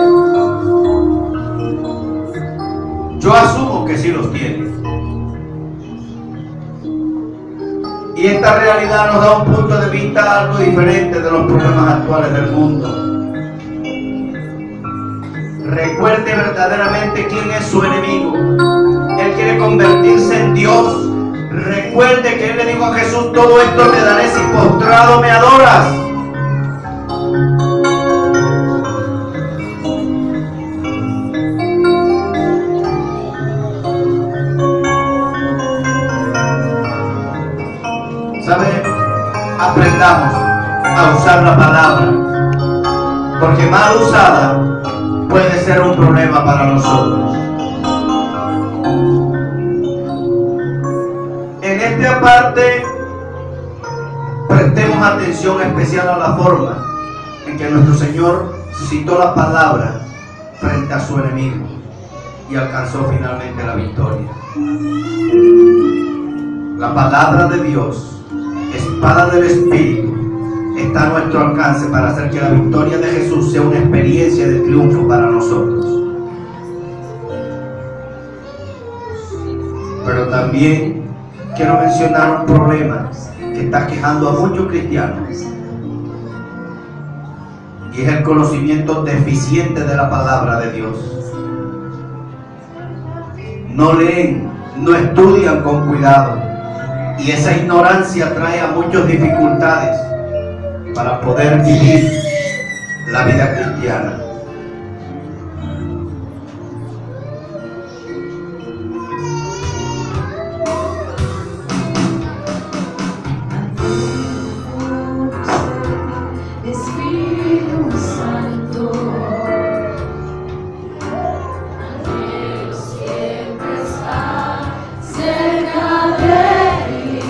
Yo asumo que sí los tienes. Y esta realidad nos da un punto de vista algo diferente de los problemas actuales del mundo. Recuerde verdaderamente quién es su enemigo. Él quiere convertirse en Dios. Recuerde que Él le dijo a Jesús: todo esto te daré si postrado me adoras. ¿Sabe? Aprendamos a usar la palabra, porque mal usada puede ser un problema para nosotros. En esta parte prestemos atención especial a la forma en que nuestro Señor citó la palabra frente a su enemigo y alcanzó finalmente la victoria. La palabra de Dios, espada del Espíritu, está a nuestro alcance para hacer que la victoria de Jesús sea una experiencia de triunfo para nosotros. Pero también quiero mencionar un problema que está quejando a muchos cristianos, y es el conocimiento deficiente de la palabra de Dios. No leen, no estudian con cuidado, y esa ignorancia trae a muchas dificultades para poder vivir la vida cristiana. Espíritu Santo, anhelo siempre estar cerca de ti,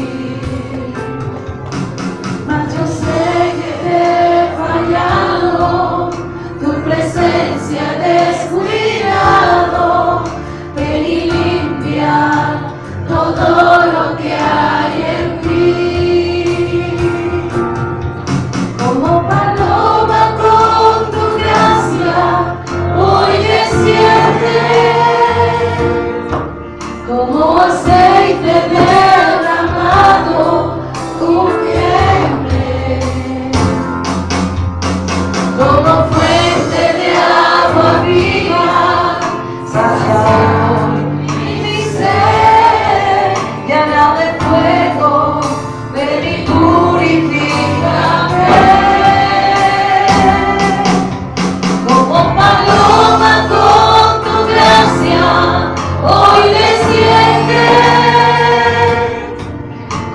mas yo sé que te he fallado, tu presencia he descuidado. Ven y limpia todo lo que hay en mí. Como paloma con tu gracia, hoy desciende, como aceite derramado, ungeme, como fuente de agua viva, sacia mi ser, llena de fuego, ven y purifícame. Como paloma con tu gracia, hoy desciende,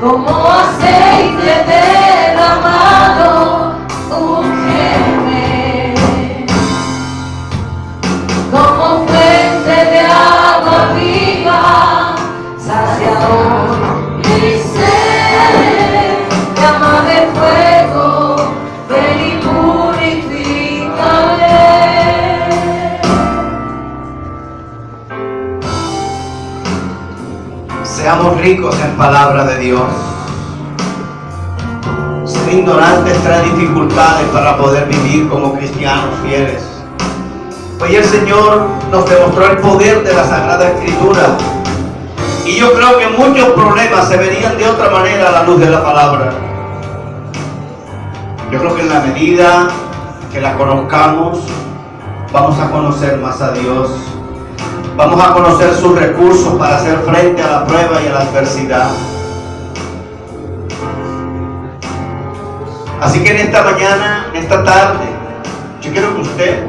como aceite derramado, ungeme, como fuente de agua viva, saciador mi ser, llama de fuego, ven y purifícame. Seamos ricos en palabra de Dios. Ser ignorantes trae dificultades para poder vivir como cristianos fieles. Hoy el Señor nos demostró el poder de la Sagrada Escritura, y yo creo que muchos problemas se verían de otra manera a la luz de la palabra. Yo creo que en la medida que la conozcamos, vamos a conocer más a Dios. Vamos a conocer sus recursos para hacer frente a la prueba y a la adversidad. Así que en esta mañana, en esta tarde, yo quiero que usted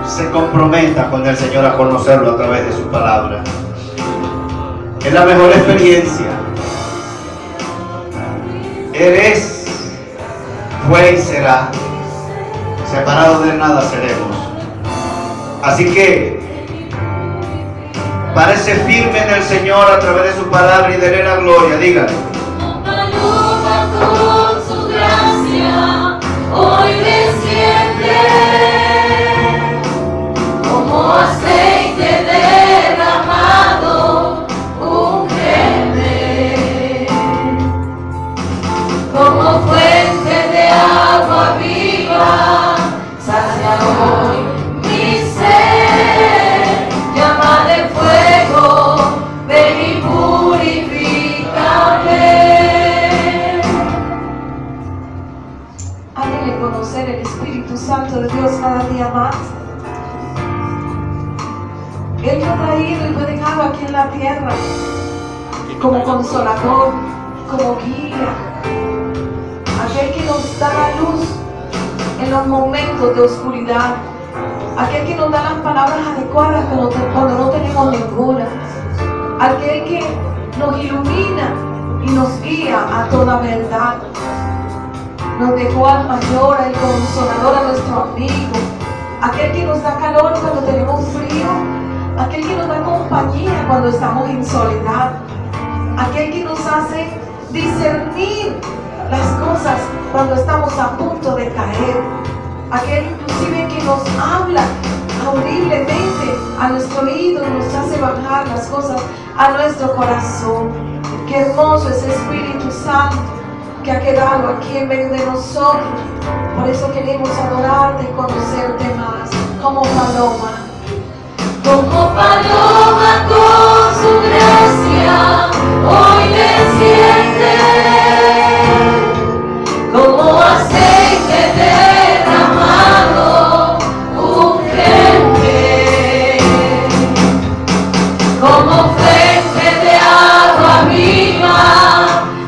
se comprometa con el Señor a conocerlo a través de su palabra. Es la mejor experiencia. Eres, fue y será. Separados de nada seremos. Así que párese firme en el Señor a través de su palabra y dele la gloria. Dígale. Paloma con su gracia hoy desciende como aceite derramado, úngeme como fuente de agua viva, sacia hoy mi ser, llama de fuego, ven y purifícame. Háganle conocer el Espíritu Santo de Dios cada día más. Él lo ha traído y lo ha dejado aquí en la tierra como consolador, como guía, aquel que nos da la luz en los momentos de oscuridad, aquel que nos da las palabras adecuadas cuando no tenemos ninguna, aquel que nos ilumina y nos guía a toda verdad. Nos dejó al mayor, al consolador, a nuestro amigo, aquel que nos da calor cuando tenemos frío, aquel que nos da compañía cuando estamos en soledad, aquel que nos hace discernir las cosas cuando estamos a punto de caer, aquel inclusive que nos habla audiblemente a nuestro oído y nos hace bajar las cosas a nuestro corazón. Qué hermoso es Espíritu Santo que ha quedado aquí en medio de nosotros. Por eso queremos adorarte y conocerte más como paloma. Como paloma con su gracia hoy desciende, como aceite derramado, úngeme como fuente de agua viva,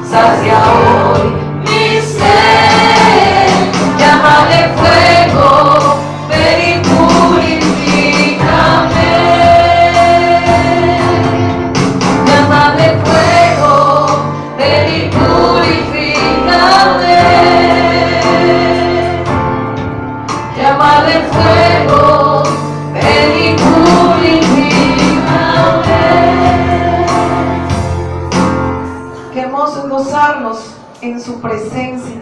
sacia hoy mi ser, llama de fuego, ven y purifícame. Llama de fuego, ven y purifícame. Llama de fuego, ven y purifícame. Qué hermoso es gozarnos en su presencia.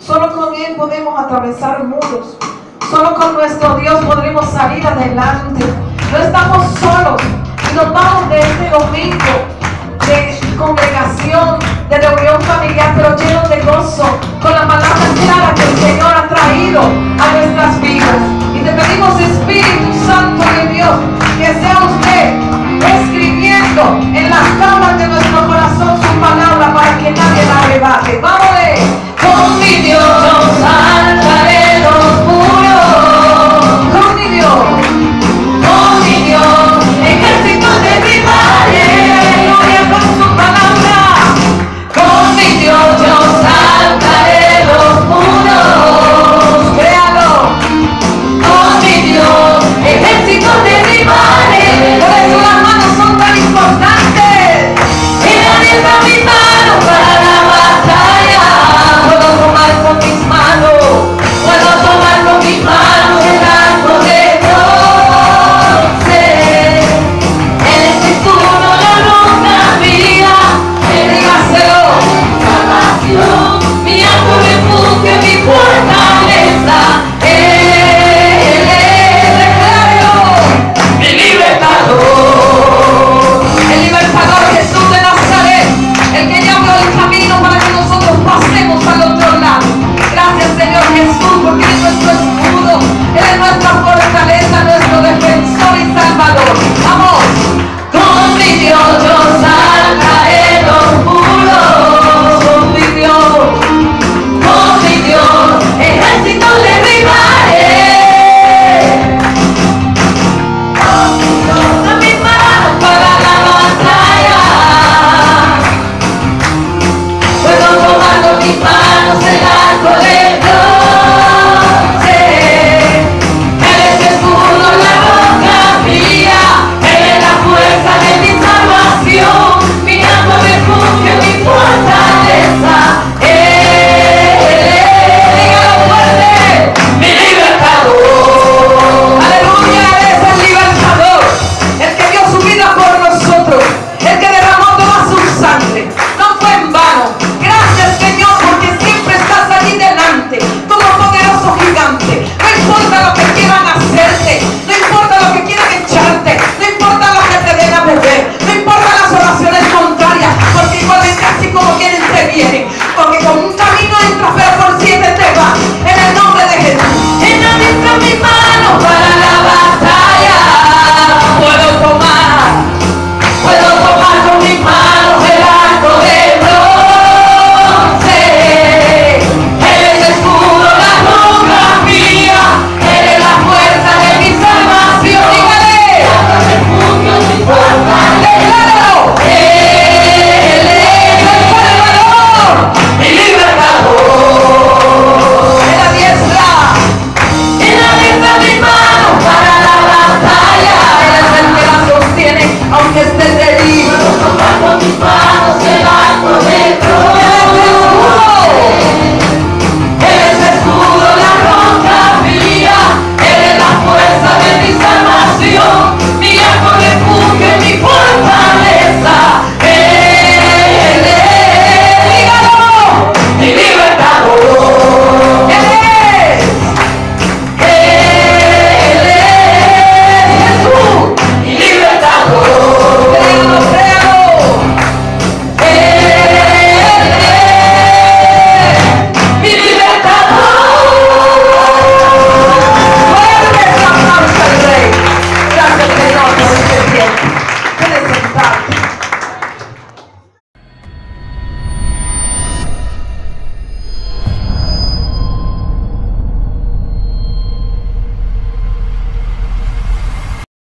Solo con Él podemos atravesar muros. Solo con nuestro Dios podremos salir adelante. No estamos solos y nos vamos de este domingo de congregación, de reunión familiar, pero llenos de gozo, con la palabra clara que el Señor ha traído a nuestras